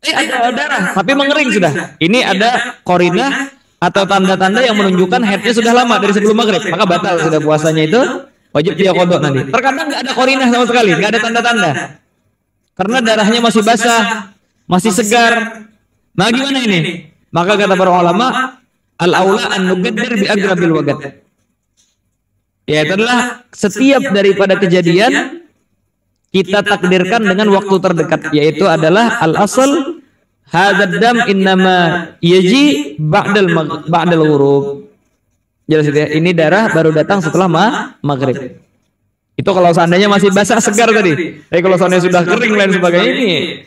ada darah, tapi mengering sudah. Ini ada korinah atau tanda-tanda yang menunjukkan haidnya sudah lama dari sebelum maghrib, maka batal sudah puasanya itu, wajib dia qadha nanti. Terkadang nggak ada korinah sama sekali, nggak ada tanda-tanda, karena darahnya masih basah, masih segar. Nah gimana ini? Maka kata para ulama, al-aula an nugaddir bi agrabil waqt. Ya, itu adalah setiap daripada kejadian kita takdirkan dengan waktu terdekat, yaitu adalah al-asl hadzal dam innama yaji ba'dal ghurub. Jelas itu ya, ini darah baru datang setelah maghrib. Itu kalau seandainya masih basah segar tadi. Tapi kalau seandainya sudah kering dan sebagainya, ini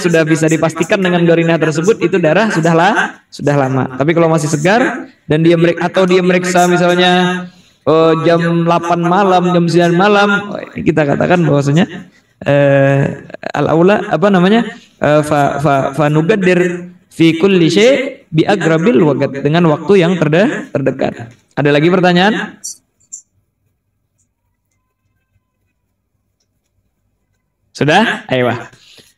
sudah bisa dipastikan dengan garinah tersebut itu darah sudah lama. Tapi kalau masih segar dan dia meriksa misalnya jam 8 malam, jam 9 malam, kita katakan bahwasanya al-aula fa nugaddir fi kulli syai' bi agrabil waqt, dengan waktu yang terdekat. Ada lagi pertanyaan? Sudah? Ayo.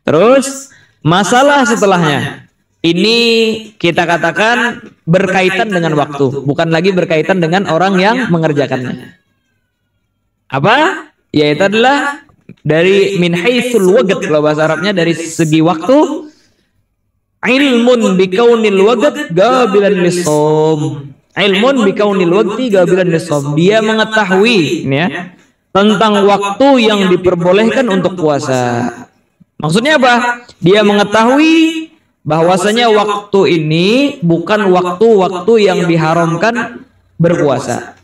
Terus masalah setelahnya. Ini kita katakan berkaitan dengan waktu, bukan lagi berkaitan dengan orang yang mengerjakannya. Apa? Yaitu adalah dari min haitsul waqt, kalau bahasa Arabnya dari segi waktu. Ilmun bikaunil waqt gabilan lissom. Ilmun bikaunil waqti gabilan lissom. Dia mengetahui ini ya, tentang waktu yang diperbolehkan untuk puasa. Maksudnya apa? Dia mengetahui bahwasanya waktu ini bukan waktu-waktu yang diharamkan berpuasa.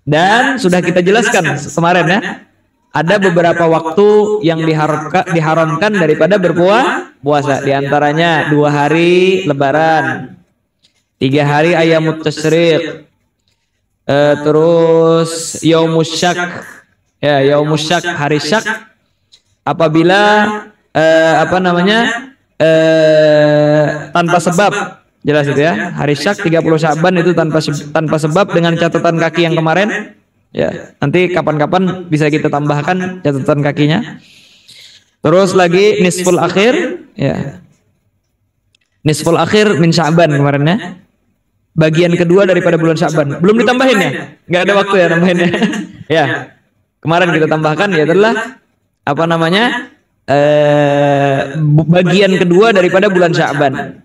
Dan sudah kita jelaskan kemarin ya, ada beberapa waktu yang diharamkan daripada berpuasa. Di antaranya 2 hari Lebaran, 3 hari Ayyamut Tasyriq, terus Yaumus Syak, ya Yaumus Syak, hari Syak, apabila tanpa sebab, jelas itu ya. Hari Syak 30 Sya'ban itu tanpa sebab dengan catatan kaki yang kemarin. Ya, nanti kapan-kapan bisa kita tambahkan catatan kakinya. Terus lagi nisful akhir, ya. Nisful akhir min Sya'ban kemarin ya. Bagian kedua daripada bulan Sya'ban. Belum ditambahin ya? Nggak ada waktu ya tambahinnya. Ya. Kemarin kita tambahkan ya adalah bagian kedua daripada bulan Sya'ban.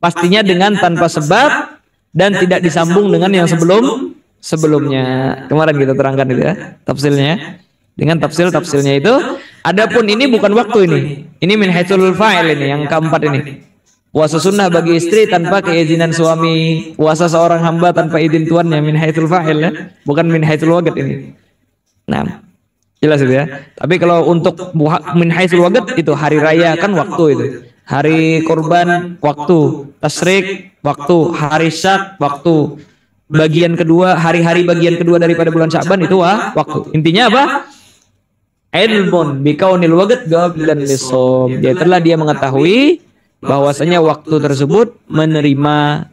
Pastinya dengan tanpa sebab dan tidak disambung dengan yang sebelumnya. Kemarin kita terangkan itu ya, tafsilnya. Dengan tafsilnya itu. Adapun ini bukan waktu ini. Ini min haitsul fa'il ini yang keempat ini. Puasa sunnah bagi istri tanpa keizinan suami. Puasa seorang hamba tanpa izin tuannya, min haitsul fa'il ya. Bukan min haitsul waqt ini. Nah, jelas itu ya. Tapi kalau untuk min haitsul waqt itu hari raya kan waktu itu. Hari kurban waktu, tasyrik waktu, hari syak waktu. Bagian kedua, hari-hari bagian kedua daripada bulan Sya'ban itu waktu. Intinya apa? Ilmun bikaunil waqt gabilan lissom. Yaitulah dia mengetahui bahwasanya waktu tersebut menerima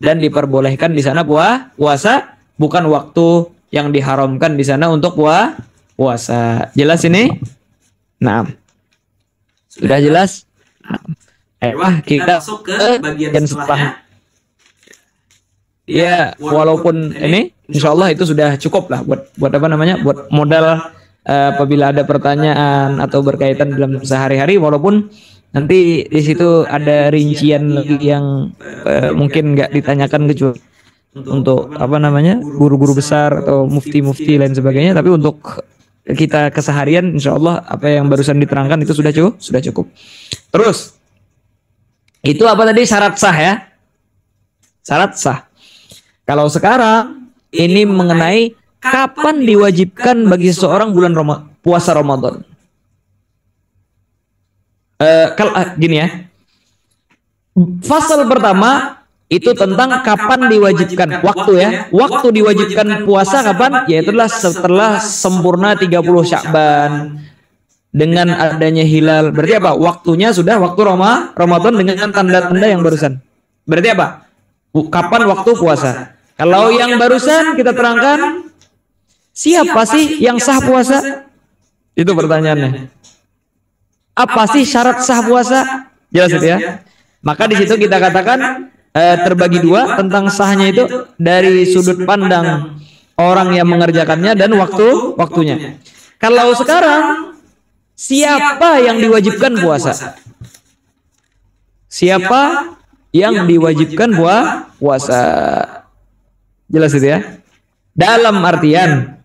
dan diperbolehkan di sana puasa, bukan waktu yang diharamkan di sana untuk puasa. Jelas ini? Nah, sudah jelas? Wah, kita masuk ke bagian setelah. Ya, walaupun ini insya Allah itu sudah cukup lah buat buat modal apabila ada pertanyaan atau berkaitan dalam sehari-hari, walaupun nanti di situ ada rincian lagi yang mungkin nggak ditanyakan kecuali untuk guru-guru besar atau mufti-mufti lain sebagainya, tapi untuk kita keseharian insya Allah apa yang barusan diterangkan itu sudah cukup. Terus itu apa tadi, syarat sah ya, syarat sah. Kalau sekarang ini mengenai kapan diwajibkan bagi seseorang puasa Ramadan. Kalau gini ya, fasal pertama itu tentang kapan diwajibkan, waktu ya. Waktu diwajibkan puasa kapan? Yaitulah setelah sempurna 30 Sya'ban dengan adanya hilal. Berarti apa? Waktunya sudah waktu Ramadan dengan tanda-tanda yang barusan. Berarti apa? Kapan waktu puasa? Kalau yang barusan kita terangkan, siapa sih yang sah puasa? Itu pertanyaannya. Apa sih syarat sah puasa? Jelas itu ya. Maka di situ kita katakan terbagi dua tentang sahnya itu dari sudut pandang orang yang mengerjakannya dan waktunya. Kalau sekarang siapa yang diwajibkan puasa? Siapa yang diwajibkan puasa? Jelas itu ya. Dalam artian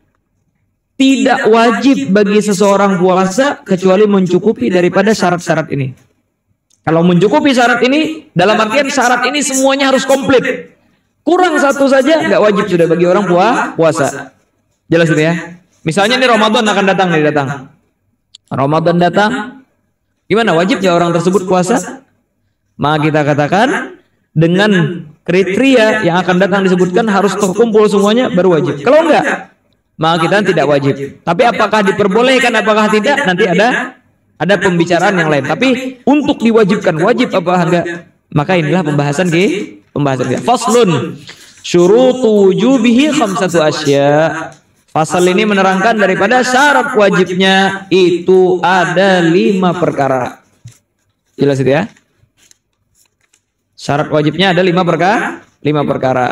tidak wajib bagi seseorang puasa kecuali mencukupi daripada syarat-syarat ini. Kalau mencukupi syarat ini, dalam artian syarat ini semuanya harus komplit. Kurang satu saja nggak wajib sudah bagi orang puasa. Jelas itu ya. Misalnya nih Ramadan akan datang Ramadan datang, gimana wajibnya orang tersebut puasa? Maka kita katakan dengan kriteria yang akan datang disebutkan harus terkumpul semuanya baru wajib. Kalau enggak, maka kita tidak wajib. Tapi apakah diperbolehkan, apakah tidak, nanti ada pembicaraan yang lain. Tapi untuk diwajibkan, wajib apa enggak, maka inilah pembahasan kita. Faslun syurutu wujubihi khamsatu asya. Fasal ini menerangkan daripada syarat wajibnya itu ada 5 perkara. Jelas itu ya. Syarat wajibnya ada 5 perkara. 5 perkara.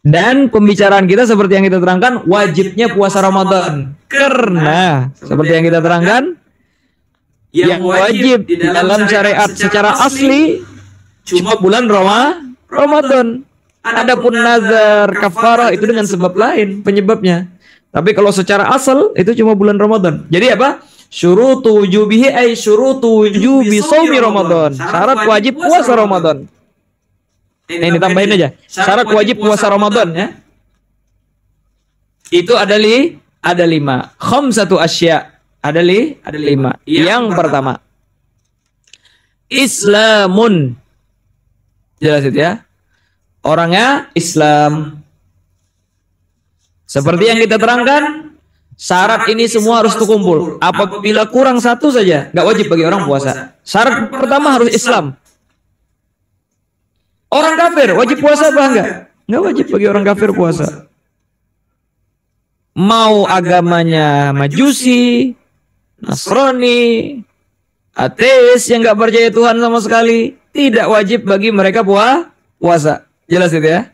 Dan pembicaraan kita seperti yang kita terangkan, wajibnya puasa Ramadan. Karena seperti yang kita terangkan, yang wajib di dalam syariat secara asli cuma bulan Ramadan. Adapun nazar, kafarah itu dengan sebab lain penyebabnya. Tapi kalau secara asal itu cuma bulan Ramadan. Jadi apa? Syurutu wujubihi ay syurutu wujubi shaumi Ramadan. Syarat wajib puasa Ramadan. Ini tambahin aja. Syarat wajib puasa Ramadan ya. Itu ada 5. Khamsatu asya. Ada 5. Yang pertama, Islamun. Jelas itu ya. Orangnya Islam. Seperti yang kita terangkan, syarat ini semua harus terkumpul. Apabila kurang satu saja, nggak wajib bagi orang puasa. Syarat pertama harus Islam. Orang kafir wajib puasa apa enggak? Nggak wajib bagi orang kafir puasa. Mau agamanya Majusi, Nasrani, ateis yang nggak percaya Tuhan sama sekali, tidak wajib bagi mereka puasa. Jelas itu ya?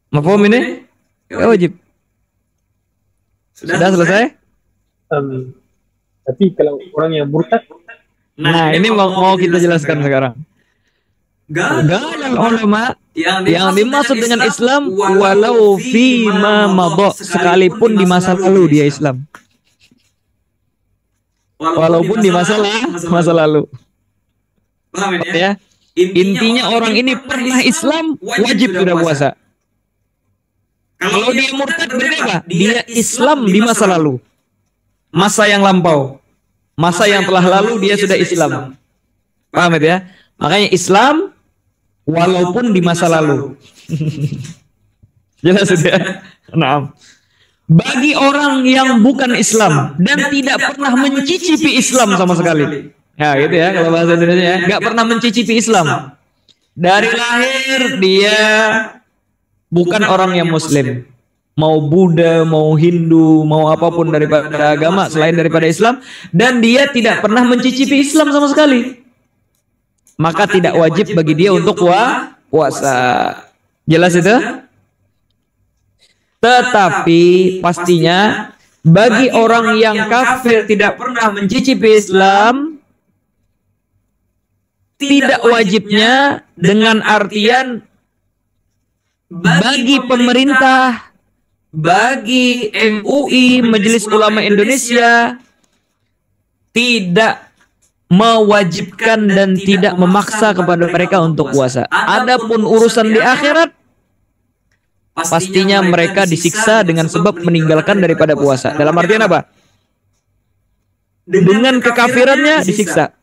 Mafhum ini? Nggak wajib. Sudah selesai? Tapi kalau orang yang murtad, nah ini mau kita jelaskan sekarang. Gagal ulama yang dimaksud dengan Islam walau fima madha, sekalipun di masa lalu dia Islam. Walaupun di masa lalu. Paham ya? Intinya orang ini pernah Islam, wajib sudah puasa. Kalau dia murtad berarti apa? Dia Islam di masa lalu. Masa yang lampau. Masa yang telah lalu dia sudah Islam. Paham ya? Makanya Islam walaupun di masa lalu. Jelas sudah. Nah, bagi orang yang bukan Islam dan tidak pernah mencicipi Islam sama sekali. Ya gitu ya kalau bahasa Indonesia ya. Nggak pernah mencicipi Islam. Dari lahir dia bukan orang yang Muslim. Mau Buddha, mau Hindu, mau apapun daripada agama selain daripada Islam. Dan dia tidak pernah mencicipi Islam sama sekali. Maka tidak wajib bagi dia untuk puasa. Jelas itu? Tetapi pastinya bagi orang yang kafir tidak pernah mencicipi Islam, tidak wajibnya dengan artian bagi pemerintah, bagi MUI, Majelis Ulama Indonesia, tidak mewajibkan dan tidak memaksa kepada mereka untuk puasa. Adapun urusan di akhirat, pastinya mereka disiksa dengan sebab meninggalkan daripada puasa. Dalam artian apa? Dengan kekafirannya disiksa.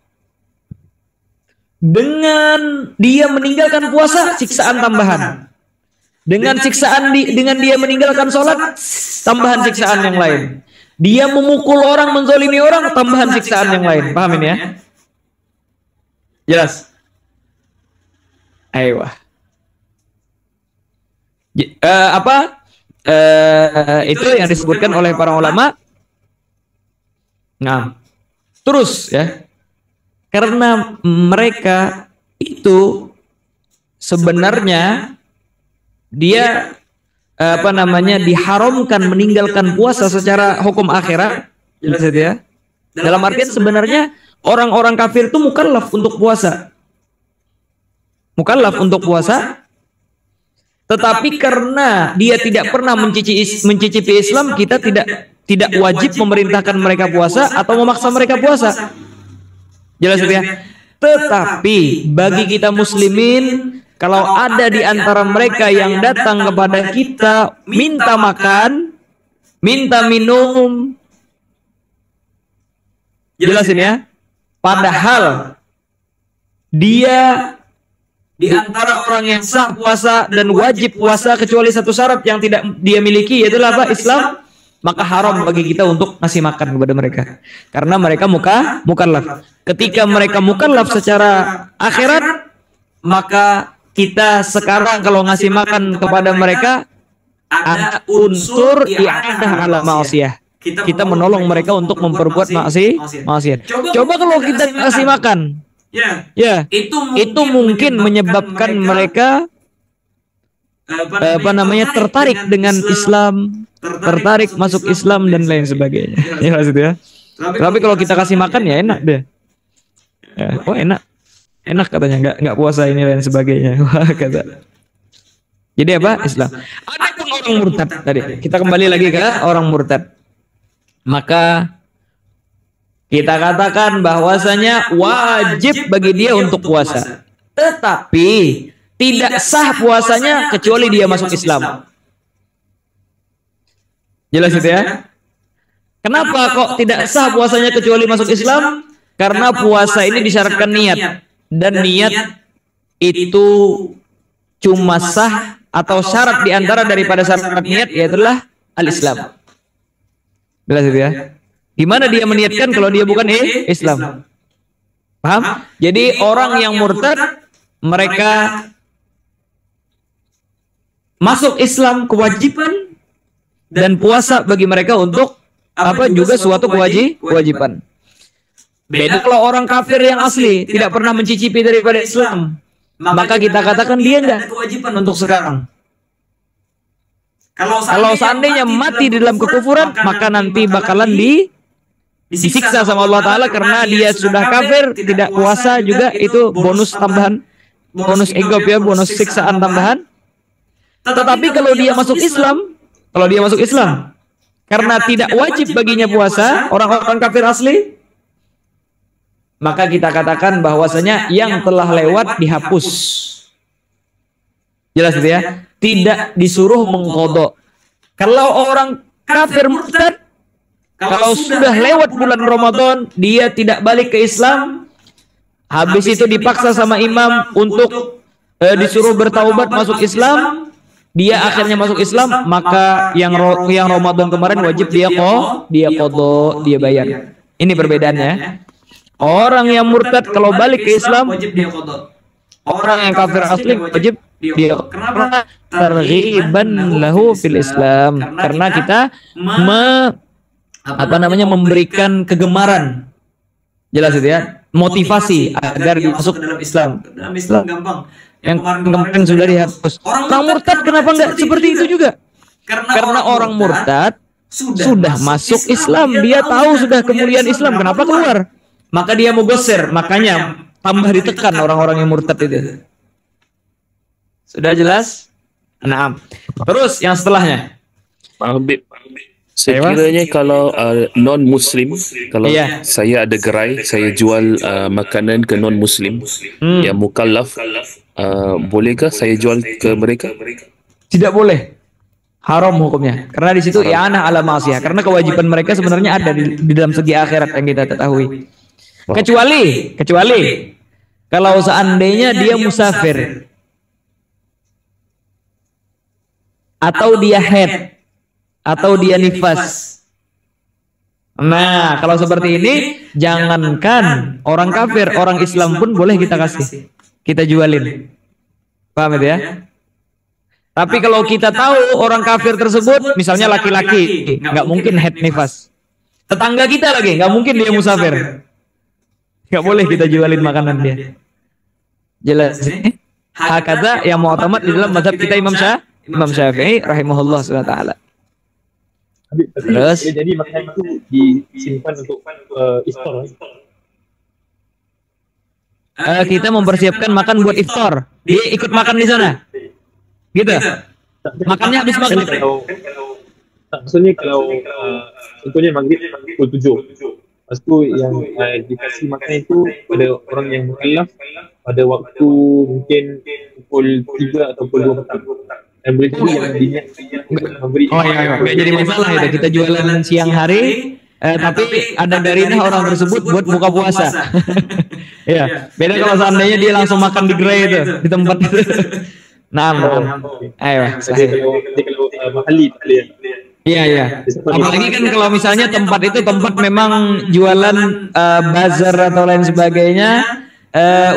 Dengan dia meninggalkan puasa, siksaan tambahan. Dengan dengan dia meninggalkan sholat, tambahan siksaan yang lain. Dia memukul orang, menzolimi orang, tambahan siksaan yang lain. Paham ini ya? Jelas? Ayo. Itu yang disebutkan oleh para ulama. Nah, terus ya. Karena mereka itu sebenarnya dia diharamkan meninggalkan puasa secara hukum akhirat. Jelas itu ya. Dalam artian sebenarnya orang-orang kafir itu mukallaf untuk puasa. Mukallaf untuk puasa. Tetapi karena dia tidak pernah mencicipi Islam, kita tidak wajib memerintahkan mereka puasa atau memaksa mereka puasa. Jelas itu ya. Tetapi bagi kita muslimin, kalau ada di antara mereka yang datang kepada kita minta makan, minta minum, jelasin ya. Padahal dia di antara orang yang sah puasa dan wajib puasa kecuali satu syarat yang tidak dia miliki, yaitu apa? Islam. Maka haram bagi kita untuk ngasih makan kepada mereka. Karena mereka mukallaf. Ketika mereka mukallaf secara akhirat, maka kita sekarang kalau ngasih makan kepada mereka ada unsur i'adah ala ma'siyah. Kita menolong mereka untuk memperbuat maksiat. Coba kalau kita ngasih makan, Ya, itu mungkin menyebabkan mereka tertarik dengan Islam, tertarik masuk Islam dan lain sebagainya. Ya maksudnya. Tapi kalau kita kasih makan ya enak deh. Ya, enak katanya, nggak puasa ini lain sebagainya. Wah, kata. Jadi apa? Islam. Ada pun orang murtad tadi. Kita kembali lagi ke orang murtad. Maka kita katakan bahwasanya wajib bagi dia untuk puasa. Tetapi tidak sah puasanya kecuali dia masuk Islam. Jelas itu ya? Kenapa kok tidak sah puasanya kecuali masuk Islam? Karena puasa ini disyaratkan niat. Dan niat itu cuma sah atau syarat diantara daripada syarat niat yaitulah al-Islam. Jelas itu ya? Gimana dia meniatkan kalau dia bukan Islam? Paham? Jadi orang yang murtad mereka masuk Islam kewajiban dan puasa bagi mereka untuk apa juga suatu kewajiban. Beda kalau orang kafir yang asli tidak pernah mencicipi daripada Islam, maka kita katakan dia tidak ada kewajiban untuk sekarang. Kalau seandainya mati di dalam kekufuran, maka nanti bakalan disiksa sama Allah Ta'ala karena dia sudah kafir, tidak puasa juga, itu bonus tambahan, bonus egop ya, bonus siksaan tambahan. Tetapi kalau dia masuk Islam, karena tidak wajib baginya puasa, orang-orang kafir asli, maka kita katakan bahwasanya yang telah lewat dihapus. Jelas itu ya? Tidak disuruh mengqadha. Kalau orang kafir murtad, kalau sudah lewat bulan Ramadan, dia tidak balik ke Islam, habis itu dipaksa sama imam untuk disuruh bertaubat masuk Islam, dia akhirnya masuk Islam, maka yang Ramadan kemarin wajib dia qadha, dia bayar. Ini perbedaannya. Orang yang murtad kalau balik ke Islam wajib dia qadha. Orang yang kafir asli wajib dia. Karena targhiban lahu fil Islam. Karena kita memberikan kegemaran. Jelas itu ya, motivasi agar masuk dalam Islam. Dalam Islam gampang. Yang kemarin sudah dihapus. Orang murtad kenapa enggak seperti itu juga? Karena orang murtad sudah masuk Islam, dia tahu sudah kemuliaan Islam, kenapa keluar? Maka dia mau gosir, makanya tambah ditekan orang-orang yang murtad itu. Sudah jelas? Nah, terus yang setelahnya. Habib, sekiranya kalau non-Muslim, kalau saya ada gerai, saya jual makanan ke non-Muslim yang mukallaf, bolehkah saya jual ke mereka? Tidak boleh. Haram hukumnya. Karena di situ i'anah ala ma'siyah. Karena kewajiban mereka sebenarnya ada di dalam segi akhirat yang kita ketahui. Kecuali kalau seandainya dia musafir atau dia haid atau dia nifas. Nah, kalau seperti ini jangankan orang kafir, orang Islam pun boleh kita kasih, kita jualin. Paham itu ya? Tapi kalau kita tahu orang kafir tersebut misalnya laki-laki, nggak mungkin haid nifas. Tetangga kita lagi, nggak mungkin dia musafir. Nggak boleh kita jualin makanan dia. Jelas. Hakata yang mu'tamad di dalam mazhab kita Imam Syafi'i rahimahullah subhanahu wa ta'ala. Terus jadi makanan itu disimpan untuk iftar. Kita mempersiapkan makan buat iftar. Dia ikut makan di sana. Gitu. Makannya habis maghrib. Maksudnya kalau contohnya maghrib pukul 7. Lepas tu yang dikasih makan itu pada orang yang mukallaf pada waktu mungkin pukul 3 atau pukul 2 petang. Dan boleh jadi yang diniat memberi. Oh iya, nggak jadi masalah itu. Kita jualan siang hari, tapi ada garinah orang tersebut buat buka puasa. Iya, beda kalau seandainya dia langsung makan di gerai itu, di tempat itu. Nah, ayo, kalau mahali ya. Iya. Apalagi kan kalau misalnya tempat itu tempat memang jualan bazar atau lain sebagainya,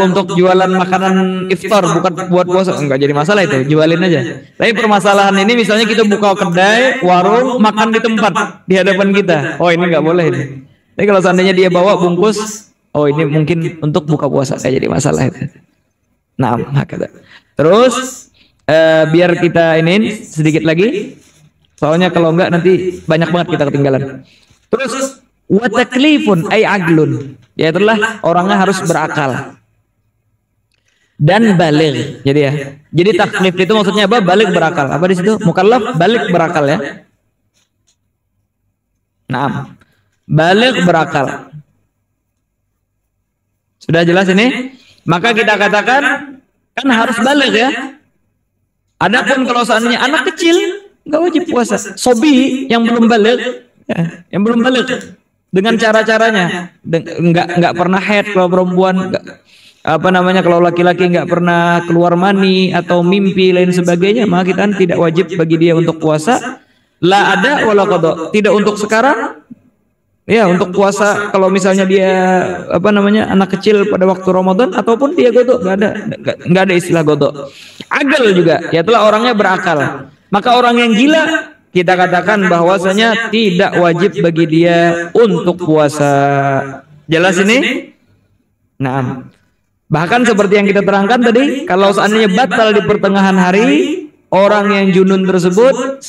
untuk jualan makanan iftar bukan buat puasa, enggak jadi masalah itu, jualin aja. Tapi permasalahan ini misalnya kita buka kedai, warung, makan di tempat di hadapan kita. Oh, ini enggak boleh ini. Tapi kalau seandainya dia bawa bungkus Oh ini mungkin untuk buka puasa kayak jadi masalah itu. Nah, hakata. Terus biar kita ini sedikit lagi. Soalnya kalau enggak nanti banyak banget kita ketinggalan. Terus wa taklifun ay aglun. Yaitulah orangnya harus berakal. Dan baligh. Jadi ya. Jadi taklif itu maksudnya apa? Baligh berakal. Apa di situ? Mukallaf baligh berakal ya. Nah, baligh berakal. Sudah jelas ini? Maka kita katakan kan harus baligh ya. Adapun kalau seandainya anak kecil nggak wajib puasa. Sobi yang belum baligh, ya, yang belum baligh dengan cara-caranya, nggak pernah haid kalau perempuan, kalau laki-laki nggak pernah keluar mani atau mimpi lain sebagainya, maka kita tidak wajib bagi dia untuk puasa. La ada wala qada. Tidak untuk sekarang. Ya, untuk puasa kalau misalnya dia anak kecil pada waktu Ramadan ataupun dia godok, nggak ada istilah godok. Agal juga, ya itulah orangnya berakal. Maka orang yang gila kita katakan bahwasanya tidak wajib bagi dia untuk puasa. Jelas ini? Nah, bahkan seperti yang kita terangkan tadi, kalau seandainya batal di pertengahan hari, orang yang junun tersebut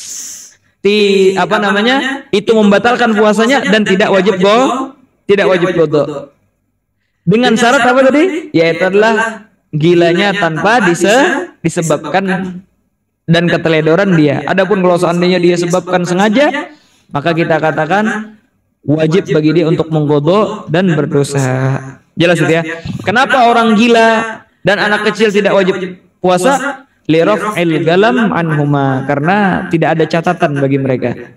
itu membatalkan puasanya dan tidak wajib qada. Dengan syarat apa tadi? Yaitu adalah gilanya tanpa disebabkan dan keteledoran dia. Adapun kalau seandainya dia sebabkan sengaja, maka kita katakan wajib bagi dia untuk mengqada dan berdosa. Jelas itu ya. Kenapa orang gila dan anak kecil tidak wajib puasa? Liraf'il galam anhuma, karena tidak ada catatan bagi mereka.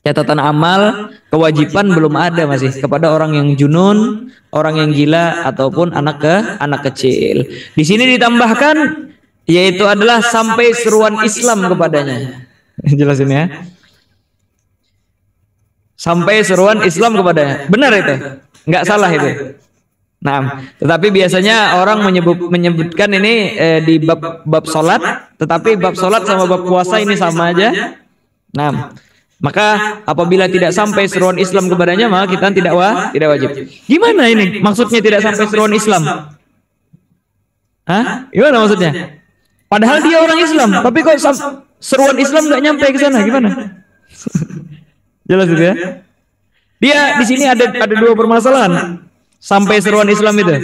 Catatan amal kewajiban belum ada masih kepada orang yang junun, orang yang gila ataupun anak kecil. Di sini ditambahkan yaitu adalah sampai seruan Islam kepadanya. Jelas ini ya. Sampai seruan Islam kepadanya. Benar itu? Nggak salah itu. Nah, tetapi biasanya orang menyebutkan ini di bab salat, tetapi bab salat sama bab puasa ini sama aja. Nah, maka apabila tidak sampai seruan Islam kepadanya, maka kita tidak wajib. Gimana ini? Maksudnya tidak sampai seruan Islam? Hah? Gimana maksudnya? Padahal dia orang Islam, tapi kok seruan Islam nggak nyampe ke sana? Gimana? Jelas itu ya? Dia di sini ada dua permasalahan. Sampai seruan Islam itu,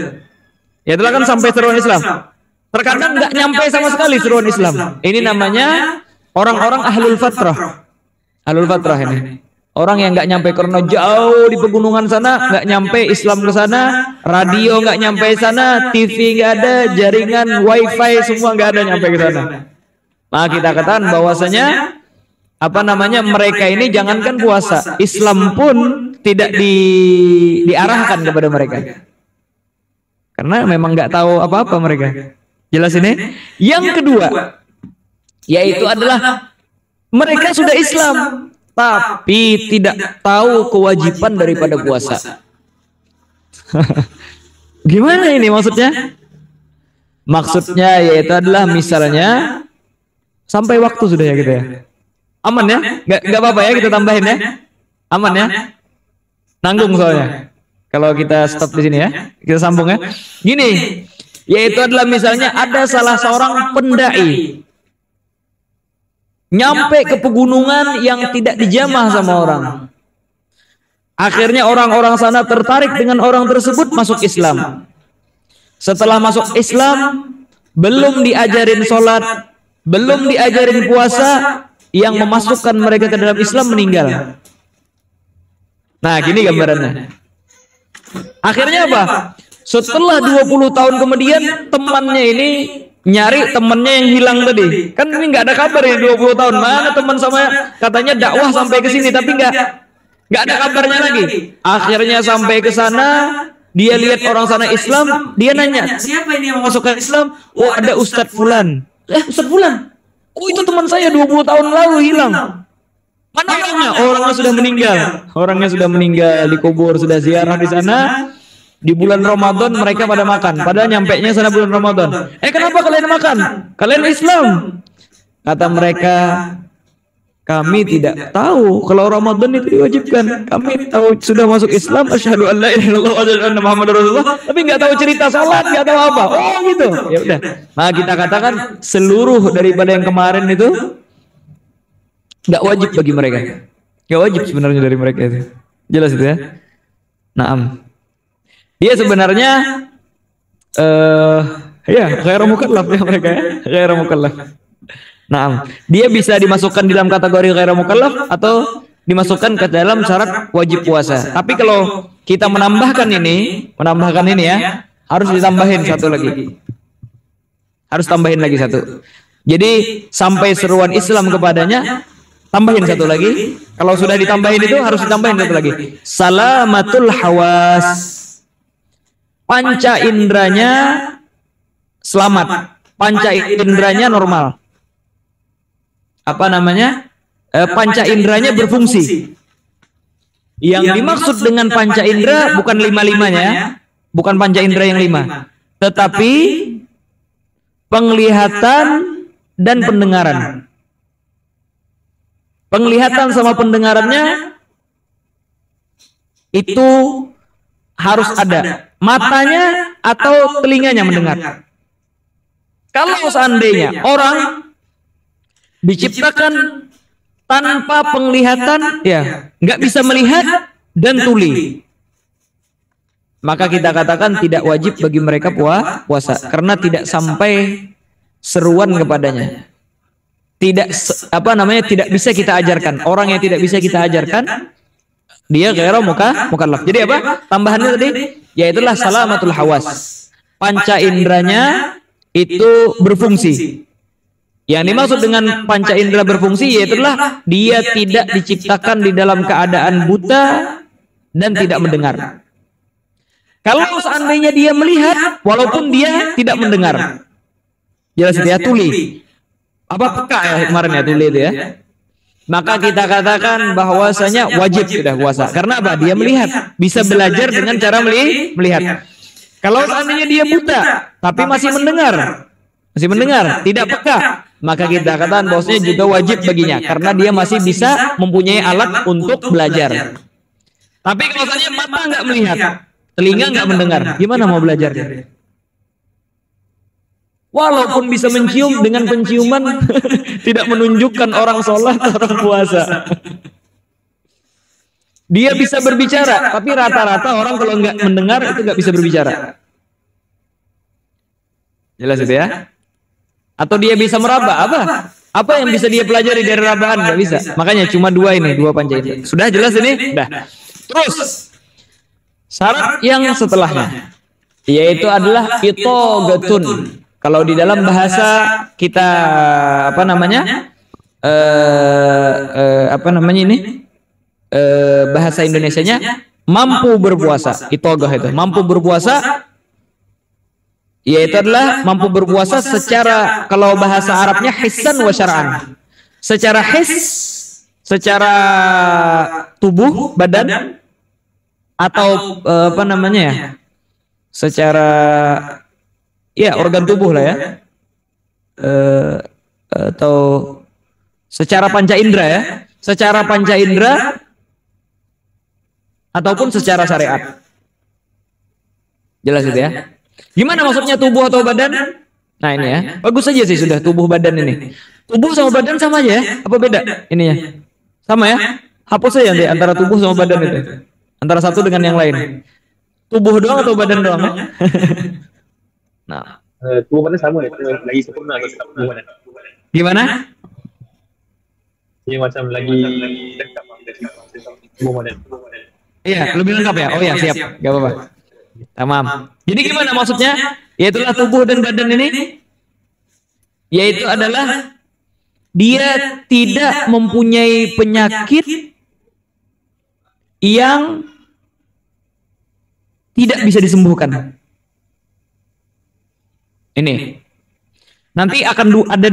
ya itulah kan sampai seruan Islam. Terkadang nggak nyampe sama sekali seruan Islam. Ini namanya orang-orang ahlul fatrah. Ahlul fatrah ini orang yang nggak nyampe karena jauh di pegunungan sana, nggak nyampe Islam ke sana, radio nggak nyampe sana, TV nggak ada, jaringan wifi semua nggak ada nyampe ke sana. Nah kita katakan bahwasanya mereka ini jangankan puasa, Islam pun tidak diarahkan kepada mereka, karena memang nggak tahu apa-apa mereka. Jelas ini? Yang kedua, yaitu adalah mereka sudah Islam, tapi tidak tahu kewajiban daripada puasa. Gimana ini maksudnya? Maksudnya yaitu adalah misalnya sampai waktu sudah ya gitu ya. Aman ya? Nggak apa-apa ya kita tambahin ya? Aman ya? Nanggung soalnya. Kalau kita stop di sini ya, kita sambung ya. Gini, yaitu adalah misalnya ada salah seorang pendai nyampe ke pegunungan yang tidak dijamah sama orang. Akhirnya orang-orang sana tertarik dengan orang tersebut masuk Islam. Setelah masuk Islam, belum diajarin sholat, belum diajarin puasa, yang memasukkan mereka ke dalam Islam meninggal. Nah, gini gambarannya. Akhirnya apa? Setelah 20 tahun kemudian temannya ini nyari temannya yang hilang tadi. Kan ini nggak ada kabar ya 20 tahun. Mana teman sama katanya dakwah sampai ke sini tapi nggak ada kabarnya lagi. Akhirnya sampai ke sana, dia lihat orang sana Islam, dia nanya, "Siapa ini yang masuk ke Islam?" "Oh, ada Ustadz Fulan." "Ustadz Fulan? Oh, itu teman saya 20 tahun lalu hilang." "Mana orangnya?" "Orangnya sudah meninggal." Orangnya sudah meninggal, dikubur, sudah ziarah di sana. Di bulan Ramadan mereka pada makan, padahal nyampainya sana bulan Ramadan. Kenapa kalian makan? Kalian Islam? Kata kami tidak tahu kalau Ramadan itu diwajibkan. Kami tahu sudah masuk Islam, asyhadu an la ilaha illallah wa asyhadu anna Muhammadar Rasulullah, tapi nggak tahu cerita salat, nggak tahu apa. Oh gitu. Ya udah. Nah, kita katakan seluruh daripada yang kemarin itu nggak wajib bagi mereka. Nggak wajib sebenarnya dari mereka itu. Jelas itu ya. Naam. Dia sebenarnya ya ghairu mukallaf ya mereka ya. Ghairu mukallaf. Nah, dia bisa dimasukkan dalam kategori ghairu mukallaf atau dimasukkan ke dalam syarat wajib puasa. Tapi kalau kita menambahkan ini ya, harus ditambahin satu lagi. Harus tambahin lagi satu. Jadi sampai seruan Islam kepadanya, tambahin satu lagi. Kalau sudah ditambahin itu harus ditambahin satu lagi. Salamatul hawas. Panca indranya selamat. Panca indranya normal. Apa namanya? Panca indranya berfungsi. Yang dimaksud dengan panca indra bukan lima-limanya, bukan panca indra yang 5, tetapi penglihatan dan pendengaran. Penglihatan sama pendengarannya itu harus ada. Matanya atau telinganya mendengar. Kalau seandainya orang diciptakan tanpa penglihatan, ya nggak bisa melihat dan tuli, maka kita katakan tidak wajib bagi mereka puasa karena tidak sampai seruan kepadanya. Tidak tidak bisa kita ajarkan. Orang yang tidak bisa kita ajarkan, dia ghairu mukallaf. Jadi apa? Tambahannya tadi, yaitulah salamatul hawas. Panca indranya itu berfungsi. Yang dimaksud dengan panca indera berfungsi yaitulah dia tidak diciptakan di dalam keadaan buta dan tidak mendengar. Kalau seandainya dia melihat walaupun dia tidak mendengar, jelas dia tuli. Apa peka ya kemarin ya tuli itu ya. Maka kita katakan bahwasanya wajib sudah puasa. Karena apa? Dia melihat, bisa belajar dengan cara melihat. Kalau seandainya dia buta tapi masih mendengar, tidak peka, maka kita katakan bahwasanya juga wajib baginya karena dia masih bisa mempunyai alat untuk belajar. Tapi kalau misalnya mata nggak melihat, telinga nggak mendengar, gimana mau belajar? Walaupun bisa mencium, dengan penciuman tidak menunjukkan orang sholat atau orang puasa. Dia bisa berbicara, tapi rata-rata orang kalau nggak mendengar itu nggak bisa berbicara. Jelas itu ya? Atau dia bisa meraba, apa yang bisa dia pelajari dari rabaan? Nggak bisa. Makanya cuma dua panca indera. Sudah jelas ini? Dah. Terus syarat yang setelahnya yaitu adalah itogatun. Kalau di dalam bahasa kita bahasa Indonesianya mampu berpuasa. Itogah itu mampu berpuasa. Yaitu adalah mampu berpuasa secara, kalau bahasa Arabnya hissan wa syar'an. Secara secara tubuh, badan, atau secara organ tubuh lah ya. Atau secara panca indera ya. Secara panca indera ataupun secara syariat. Jelas itu ya. Gimana maksudnya tubuh atau badan? Nah ini ya, bagus saja sih sudah tubuh badan ini. Tubuh sama badan sama aja ya? Apa beda ininya? Sama ya? Hapus saja deh antara tubuh sama badan itu. Antara satu dengan yang lain. Tubuh doang atau badan doang ya? Nah, tubuh badan sama ya? Lagi sempurna tubuh badan. Gimana? Ini macam lagi lengkap tubuh badan. Iya, lebih lengkap ya? Oh ya, siap. Gak apa-apa. Tamam. Jadi gimana maksudnya? Yaitulah tubuh dan badan ini, yaitu adalah dia tidak mempunyai penyakit yang tidak bisa disembuhkan. Ini nanti akan ada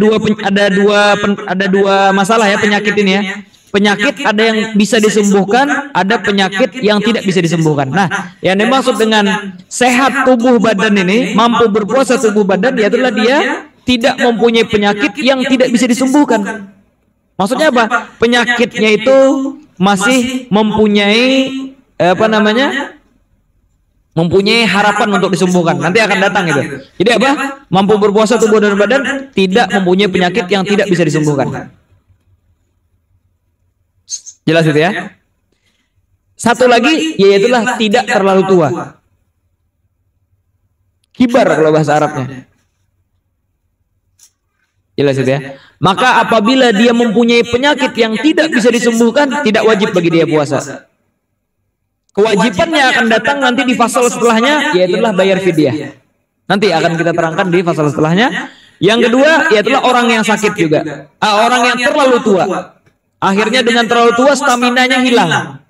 dua masalah ya penyakit ini ya. Penyakit ada yang bisa disembuhkan, ada penyakit yang tidak bisa disembuhkan. Nah, yang dimaksud dengan sehat tubuh badan ini, mampu berpuasa tubuh badan, yaitulah dia tidak mempunyai penyakit yang tidak bisa disembuhkan. Maksudnya apa? Penyakitnya itu masih mempunyai mempunyai harapan untuk disembuhkan. Nanti akan datang itu. Jadi apa? Mampu berpuasa tubuh dan badan, tidak mempunyai penyakit yang tidak bisa disembuhkan. Jelas itu ya? Satu lagi, yaitulah tidak terlalu tua. Kibar kalau bahasa Arabnya. Jelas itu ya? Maka apabila dia mempunyai penyakit yang tidak bisa disembuhkan, tidak wajib bagi dia puasa. Kewajibannya akan datang nanti di fasal setelahnya, yaitulah bayar fidyah. Nanti akan kita terangkan di fasal setelahnya. Yang kedua, yaitulah orang yang sakit juga. Orang yang terlalu tua. Akhirnya dengan terlalu tua, staminanya hilang.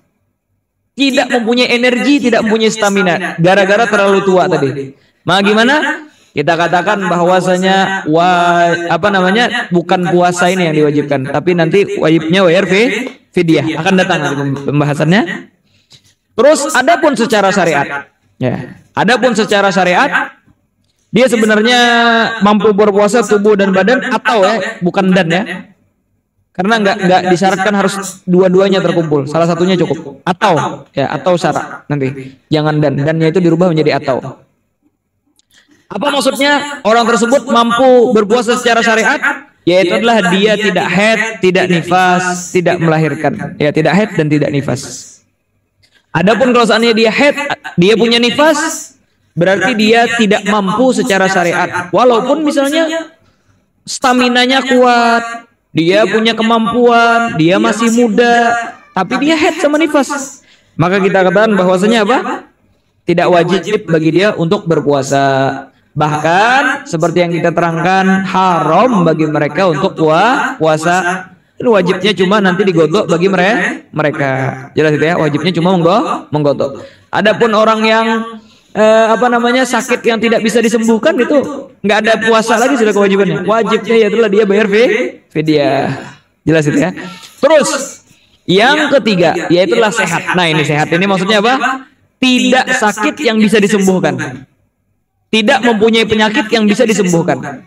Tidak mempunyai energi, tidak mempunyai stamina. Gara-gara terlalu tua tadi. Maka gimana? Kita katakan bahwasanya bukan puasa ini yang diwajibkan, tapi nanti wajibnya bayar fidyah. Akan datang nanti pembahasannya. Terus adapun secara syariat, ya. Adapun secara syariat, dia sebenarnya mampu berpuasa tubuh dan badan atau ya, bukan dan ya. Karena nggak disyaratkan harus dua-duanya terkumpul, salah satunya cukup. Atau ya, atau syarat nanti. Jangan dannya itu dirubah menjadi atau. Apa maksudnya? Orang tersebut mampu berpuasa secara syariat, yaitu adalah dia tidak haid, tidak nifas, tidak melahirkan. Ya, tidak haid dan tidak nifas. Adapun kalau seandainya dia haid, dia punya nifas, berarti dia tidak mampu secara syariat. Walaupun misalnya staminanya kuat, dia punya kemampuan, dia masih muda, tapi dia haid sama nifas. Maka kita katakan bahwasanya apa? Tidak wajib bagi dia untuk berpuasa. Bahkan seperti yang kita terangkan, haram bagi mereka untuk puasa. Ini wajibnya cuma nanti digodok bagi mereka. Jelas itu ya, wajibnya cuma menggodok. Adapun orang yang sakit yang tidak bisa disembuhkan, itu nggak ada puasa lagi sudah kewajibannya. Wajibnya yaitulah dia bayar fidyah. Jelas itu ya. Terus yang ketiga, yaitulah sehat. Nah, ini sehat ini maksudnya apa? Tidak sakit yang bisa disembuhkan. Tidak mempunyai penyakit yang bisa disembuhkan.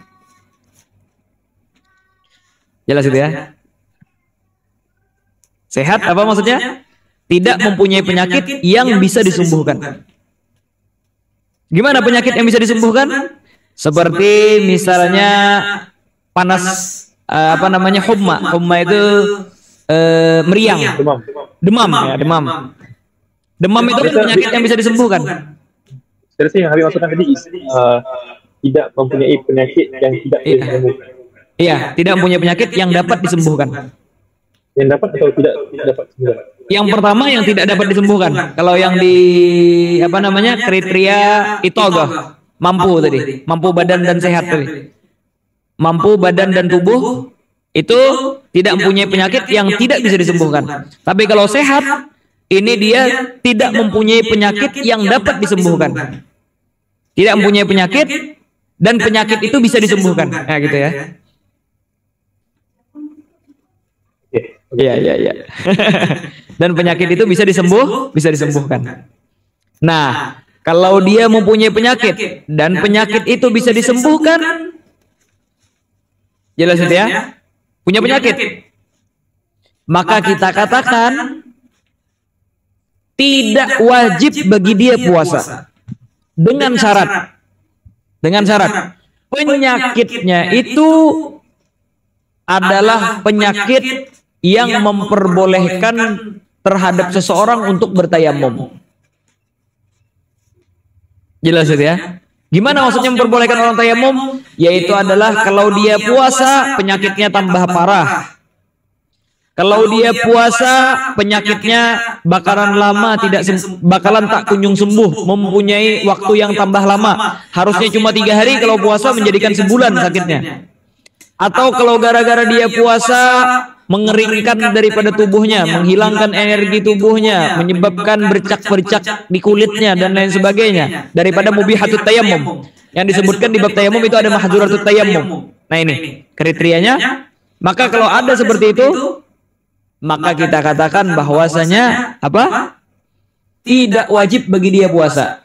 Jelas itu ya. Sehat apa maksudnya? Tidak mempunyai penyakit yang bisa disembuhkan. Gimana penyakit yang bisa disembuhkan? Seperti misalnya panas, humma. Humma itu meriang. Demam ya, demam. Demam itu penyakit yang bisa disembuhkan. Seterusnya yang Habib maksudkan tadi tidak mempunyai penyakit yang tidak bisa disembuhkan. Iya, tidak mempunyai penyakit yang dapat disembuhkan. Yang dapat atau tidak dapat disembuhkan? Yang pertama yang tidak dapat disembuhkan. Kalau yang di kriteria itogoh, mampu tadi, mampu badan dan sehat tadi. Mampu badan dan tubuh itu tidak mempunyai penyakit yang tidak bisa disembuhkan. Tapi kalau sehat, ini dia tidak mempunyai penyakit yang dapat disembuhkan. Tidak mempunyai penyakit dan penyakit itu bisa disembuhkan. Nah, gitu ya. Iya. Dan penyakit itu bisa disembuhkan. Nah, kalau dia mempunyai penyakit dan penyakit itu bisa disembuhkan, jelas itu ya, punya penyakit, maka kita katakan tidak wajib bagi dia puasa dengan syarat penyakitnya itu adalah penyakit yang memperbolehkan terhadap seseorang untuk bertayamum. Jelas itu ya. Gimana maksudnya memperbolehkan orang tayamum? Yaitu adalah kalau dia puasa penyakitnya tambah parah. Kalau dia puasa penyakitnya bakalan tak kunjung sembuh, mempunyai waktu yang tambah lama. Harusnya cuma 3 hari, kalau puasa menjadikan sebulan sakitnya. Atau kalau gara-gara dia puasa mengeringkan daripada tubuhnya, menghilangkan energi tubuhnya, menyebabkan bercak-bercak di kulitnya dan lain sebagainya, daripada mubihatut tayammum. Yang disebutkan di bab tayammum itu ada mahzuratut tayammum. Nah, ini kriterianya. Maka kalau ada seperti itu, maka kita katakan bahwasanya apa? Tidak wajib bagi dia puasa.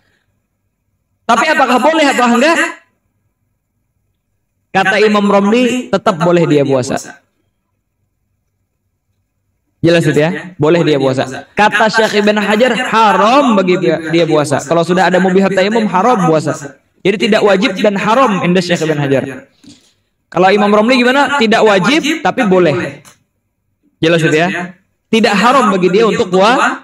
Tapi apakah boleh atau enggak? Kata Imam Romli, tetap boleh dia puasa. Jelas itu ya, boleh dia puasa. Kata Syekh Ibn Hajar, haram bagi dia puasa. Kalau sudah ada mubihat tayammum, haram puasa. Jadi tidak wajib dan haram indah Syekh Ibn Hajar. Kalau Imam Romli gimana? Tidak wajib tapi boleh. Jelas itu ya. Tidak haram bagi dia untuk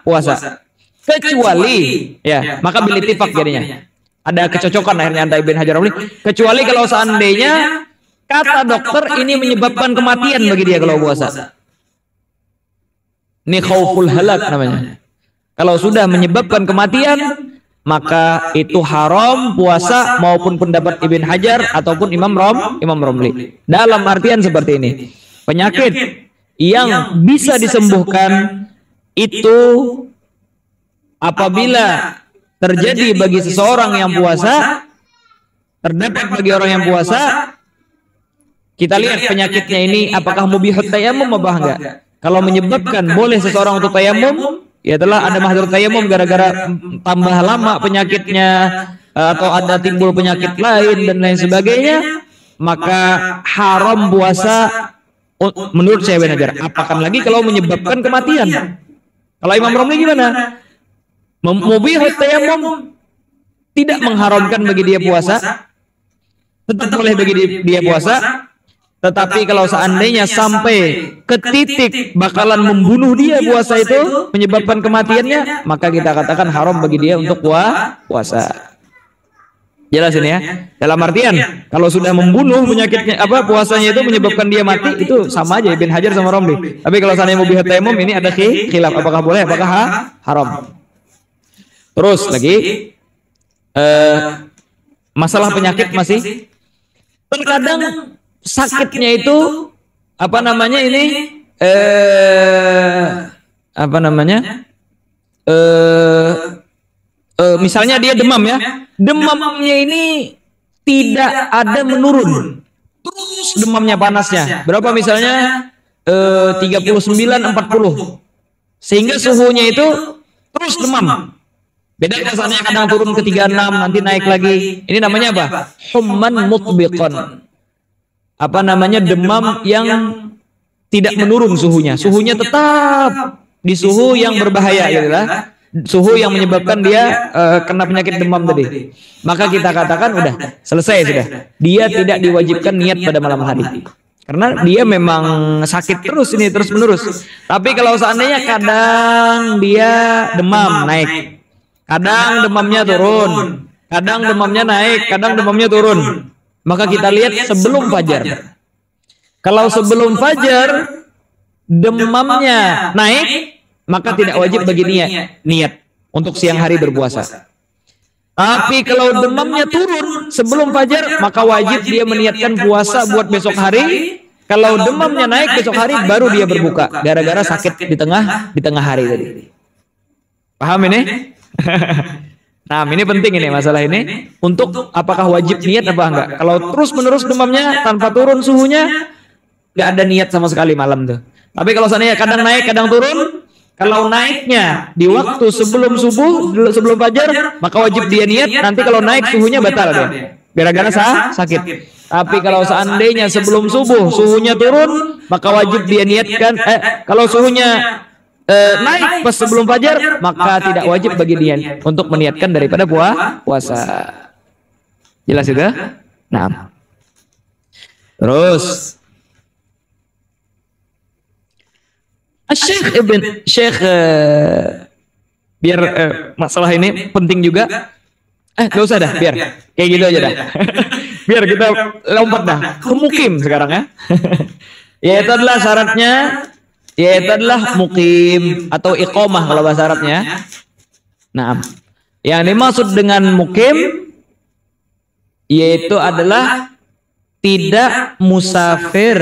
puasa. Kecuali ya, maka bil ittifaq jadinya. Ada kecocokan akhirnya antara Ibn Hajar Romli. Kecuali kalau seandainya kata dokter ini menyebabkan kematian bagi dia kalau puasa. Ini khauful halak namanya. Kalau sudah menyebabkan kematian, maka itu haram puasa maupun pendapat Ibn Hajar ataupun Imam Romli. Dalam artian seperti ini. Penyakit yang bisa disembuhkan itu apabila terjadi bagi seseorang yang puasa, terdapat bagi orang yang puasa, kita lihat penyakitnya ini apakah mubihut tayammum apa enggak. Kalau menyebabkan boleh seseorang untuk tayammum, ya telah ada mahdzur tayammum gara-gara tambah lama penyakitnya atau ada timbul penyakit lain dan lain sebagainya, maka haram puasa menurut Syekh Ibn Hajar. Apakah lagi kalau menyebabkan kematian? Kalau Imam Romli gimana? Mubihut tayammum tidak mengharamkan bagi dia puasa, tetap boleh bagi dia puasa. Tetapi kalau seandainya sampai ke titik bakalan membunuh dia puasa itu, menyebabkan kematiannya, maka kita katakan haram bagi dia untuk puasa. Jelas ini ya. Dalam artian kalau sudah membunuh penyakitnya puasanya itu menyebabkan dia mati, itu sama aja Ibn Hajar sama Romli. Tapi kalau seandainya mubihut tayammum ini ada khilaf apakah boleh apakah haram. Terus lagi masalah penyakit masih terkadang sakitnya itu misalnya dia demam ya, demamnya ini tidak ada menurun, terus demamnya panasnya berapa misalnya 39 40, sehingga suhunya itu terus demam. Beda rasanya kadang turun ke 36 nanti naik lagi. Ini namanya apa? Humman mutbiqan. Demam yang tidak menurun suhunya. Suhunya tetap di suhu yang berbahaya gitu lah. Suhu yang menyebabkan dia kena penyakit demam tadi. Maka kita katakan udah selesai sudah. Dia tidak diwajibkan niat pada malam hari. Karena dia memang sakit terus ini terus menerus. Tapi kalau seandainya kadang dia demam naik, kadang demamnya turun, kadang demamnya naik, kadang demamnya turun, maka kita lihat sebelum fajar. Kalau sebelum fajar demamnya naik, maka tidak wajib bagi niat untuk siang hari berpuasa. Tapi kalau demamnya turun sebelum fajar, maka wajib dia meniatkan puasa buat besok hari. Kalau demamnya naik besok hari, baru dia berbuka gara-gara sakit di tengah hari tadi. Paham ini? Nah, ini penting ini masalah ini untuk apakah wajib niat apa enggak. Kalau terus menerus demamnya tanpa turun suhunya, nggak ada niat sama sekali malam tuh. Tapi kalau seandainya kadang naik kadang turun, kalau naiknya di waktu sebelum subuh, sebelum fajar, maka wajib dia niat. Nanti kalau naik suhunya batal dia, gara-gara sakit. Tapi kalau seandainya sebelum subuh suhunya turun, maka wajib dia niatkan. Kalau suhunya naik pas sebelum fajar, maka tidak wajib bagi dia untuk meniatkan daripada puasa. Jelas itu? Nah, terus Syekh biar masalah ini penting juga. Gak usah dah, biar kayak gitu aja dah. Biar kita lompat dah ke mukim sekarang ya. Yaitu adalah syaratnya, yaitu adalah mukim atau iqomah kalau bahasa Arabnya. Nah, yang dimaksud dengan mukim yaitu adalah tidak musafir.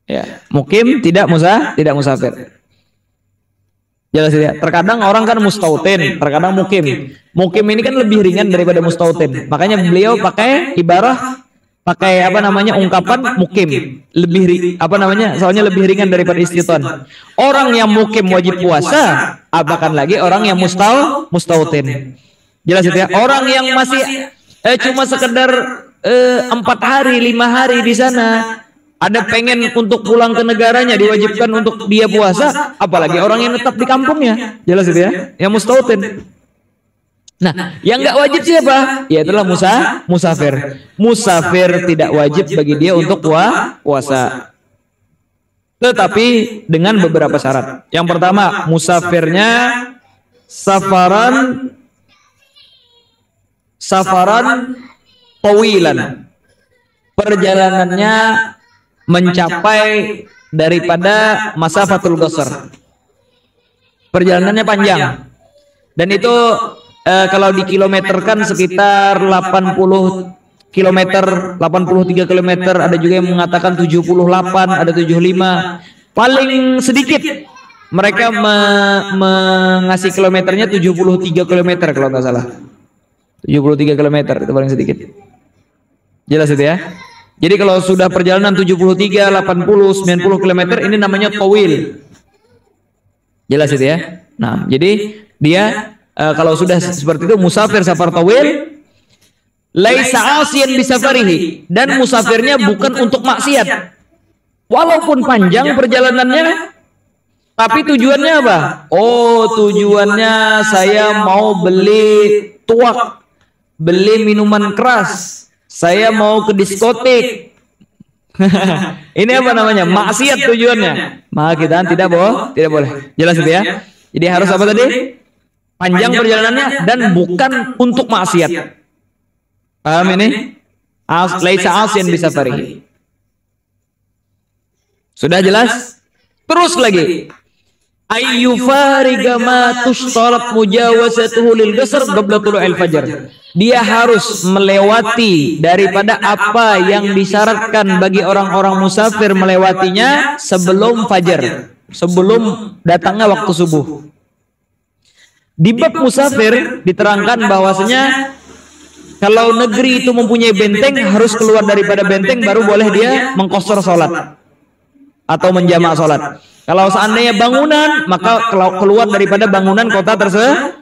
Ya, mukim tidak musafir. Jelas ya. Terkadang orang kan mustautin, terkadang mukim. Mukim ini kan lebih ringan daripada mustautin. Makanya beliau pakai ungkapan mukim. Soalnya lebih ringan daripada istiton. Orang yang mukim wajib puasa, apakan lagi orang yang mustautin. Jelas ya. Orang yang masih cuma sekedar 4 hari, 5 hari di sana, ada pengen untuk pulang ke negaranya diwajibkan untuk dia puasa, apalagi orang yang tetap di kampungnya. Jelas itu ya, yang mustautin. Nah, yang nggak wajib siapa? Ya itulah musafir. Musafir tidak wajib bagi dia untuk puasa. Tetapi dengan beberapa syarat. Yang pertama, musafirnya safaran tawilan. Perjalanannya mencapai daripada masafatul qasar. Perjalanannya panjang. Dan itu kalau dikilometerkan sekitar 80 kilometer, 83 kilometer, ada juga yang mengatakan 78, ada 75. Paling sedikit mereka mengasih kilometernya 73 kilometer kalau nggak salah. 73 kilometer itu paling sedikit. Jelas itu ya. Jadi kalau sudah perjalanan 73, 80, 90 kilometer ini namanya tawil. Jelas itu ya. Nah, jadi dia kalau sudah seperti itu musafir safar tawil, laisa asiyan bisafarihi, dan musafirnya bukan untuk maksiat. Walaupun panjang perjalanannya, tapi tujuannya apa? Oh, tujuannya saya mau beli tuak, beli minuman keras, saya mau ke diskotik. Ini apa namanya? Maksiat tujuannya. Maka kita tidak boleh. Jelas itu ya. Jadi harus apa tadi? Panjang perjalanannya dan bukan untuk maksiat. Paham ini? Laisa asiyan bisafarihi. Sudah jelas? Terus lagi. Ayyufariga ma tushtarat mujawazatuhu lil qasr qabla tulu'il fajr. Dia harus melewati daripada apa yang disyaratkan bagi orang-orang musafir melewatinya sebelum fajar, sebelum datangnya waktu subuh. Di bab musafir diterangkan bahwasanya kalau negeri itu mempunyai benteng, harus keluar daripada benteng baru boleh dia mengqashar salat atau menjamak salat. Kalau seandainya bangunan, maka keluar daripada bangunan kota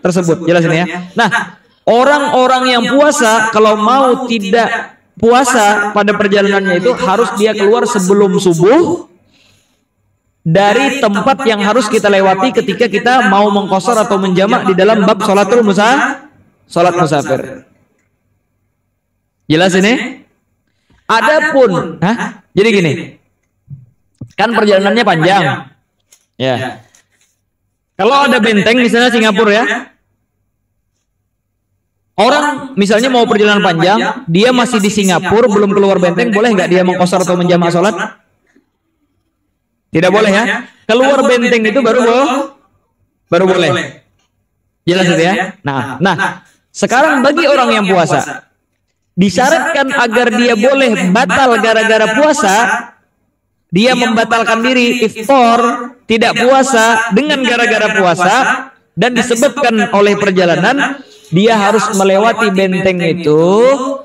tersebut. Jelas ini ya. Nah, orang-orang yang puasa kalau mau tidak puasa pada perjalanannya itu harus dia keluar sebelum subuh dari tempat yang harus kita lewati ketika kita mau mengqashar atau menjamak di dalam bab salat musafir. Jelas ini? Adapun, jadi gini, kan perjalanannya panjang, ya. Kalau ada benteng misalnya Singapura ya, orang misalnya mau perjalanan panjang, dia masih di Singapura belum keluar benteng, boleh nggak dia mengqashar atau menjamak salat? Tidak boleh ya. Keluar benteng itu baru boleh. Jelas itu ya. Nah, sekarang bagi orang yang puasa disyaratkan agar dia boleh batal gara-gara puasa, dia membatalkan diri iftar, tidak puasa dengan gara-gara puasa, dan disebabkan oleh perjalanan, dia harus melewati benteng itu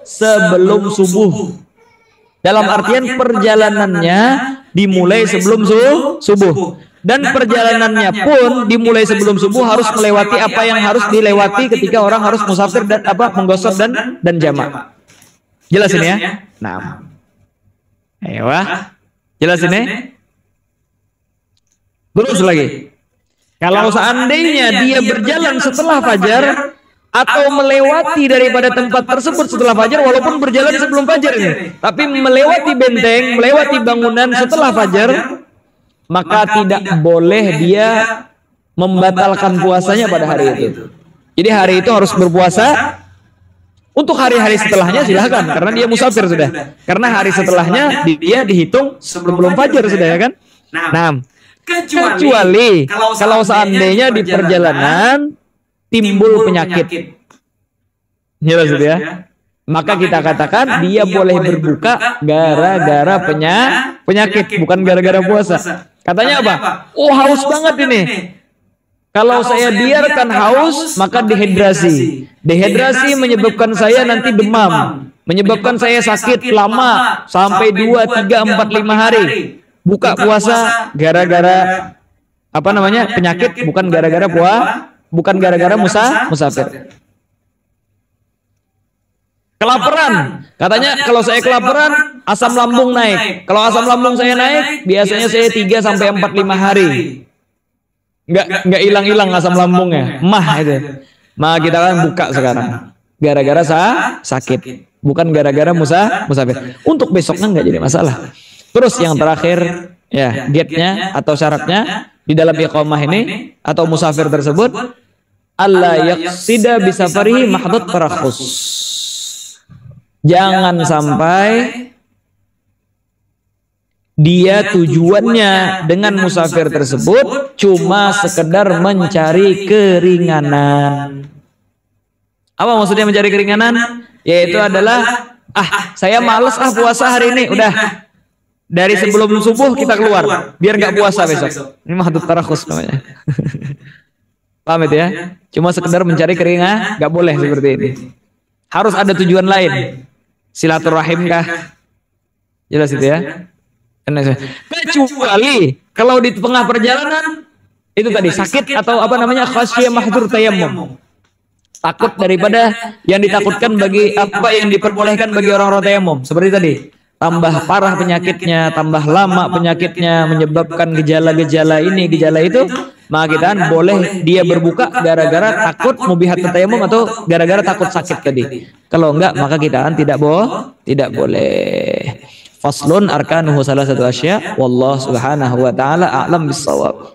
sebelum subuh. Dalam artian perjalanannya dimulai sebelum subuh. Dan perjalanannya pun dimulai sebelum subuh harus melewati apa yang harus dilewati ketika orang harus musafir dan mengqashar dan jamak. Jelas ini ya? Nah. Ayo. Jelas ini? Terus lagi. Kalau seandainya dia berjalan setelah fajar atau melewati daripada tempat tersebut setelah fajar, walaupun berjalan sebelum fajar ini, tapi melewati benteng, melewati bangunan setelah fajar, maka tidak boleh dia membatalkan puasanya pada hari itu. Jadi hari itu harus berpuasa. Untuk hari-hari setelahnya silahkan, karena dia musafir sudah. Karena hari setelahnya dia dihitung sebelum fajar sudah ya kan. Nah, kecuali kalau seandainya di perjalanan timbul penyakit, jelas sudah ya. Maka kita katakan dia boleh berbuka gara-gara penyakit, bukan gara-gara puasa. Katanya apa? Oh, haus banget ini. Kalau saya biarkan haus, maka dehidrasi. Dehidrasi menyebabkan saya nanti demam, menyebabkan saya sakit lama sampai 2, 3, 4, 5 hari. Buka puasa gara-gara penyakit, bukan gara-gara musafir. Kelaparan, katanya kalau saya kelaparan, asam lambung naik. Kalau asam lambung saya naik, biasanya saya 3 sampai 4 5 hari. Enggak hilang-hilang asam lambungnya. Mah itu. Maka kita kan buka sekarang. Gara-gara sakit. Bukan gara-gara musafir. Untuk besoknya enggak jadi masalah. Terus yang terakhir, ya, dietnya atau syaratnya di dalam iqamah ini atau musafir tersebut, alla yaqsida bisafarihi mahdud tarakhus. Jangan sampai dia tujuannya dengan musafir tersebut cuma sekedar mencari keringanan. Apa maksudnya mencari keringanan? Yaitu adalah, saya males puasa hari ini, udah dari sebelum subuh kita keluar biar nggak puasa besok. Ini mahdud tarakhus namanya. Paham itu ya? Cuma sekedar mencari keringanan, nggak boleh seperti ini. Harus ada tujuan lain. Silaturahim kah? Jelas itu ya? Kecuali kalau di tengah perjalanan itu tadi sakit atau apa namanya khasyah mahdzur tayammum. Takut daripada yang ditakutkan bagi apa yang diperbolehkan bagi orang-orang tayammum. Seperti tadi, tambah parah penyakitnya, tambah lama penyakitnya menyebabkan gejala-gejala ini, gejala itu, maka kita boleh dia berbuka gara-gara takut mubihat tayammum atau gara-gara takut sakit tadi. Kalau enggak maka kita tidak boleh. Faslun arkanuhu salah satu asya, wallahu subhanahu wa ta'ala a'lam bissawab.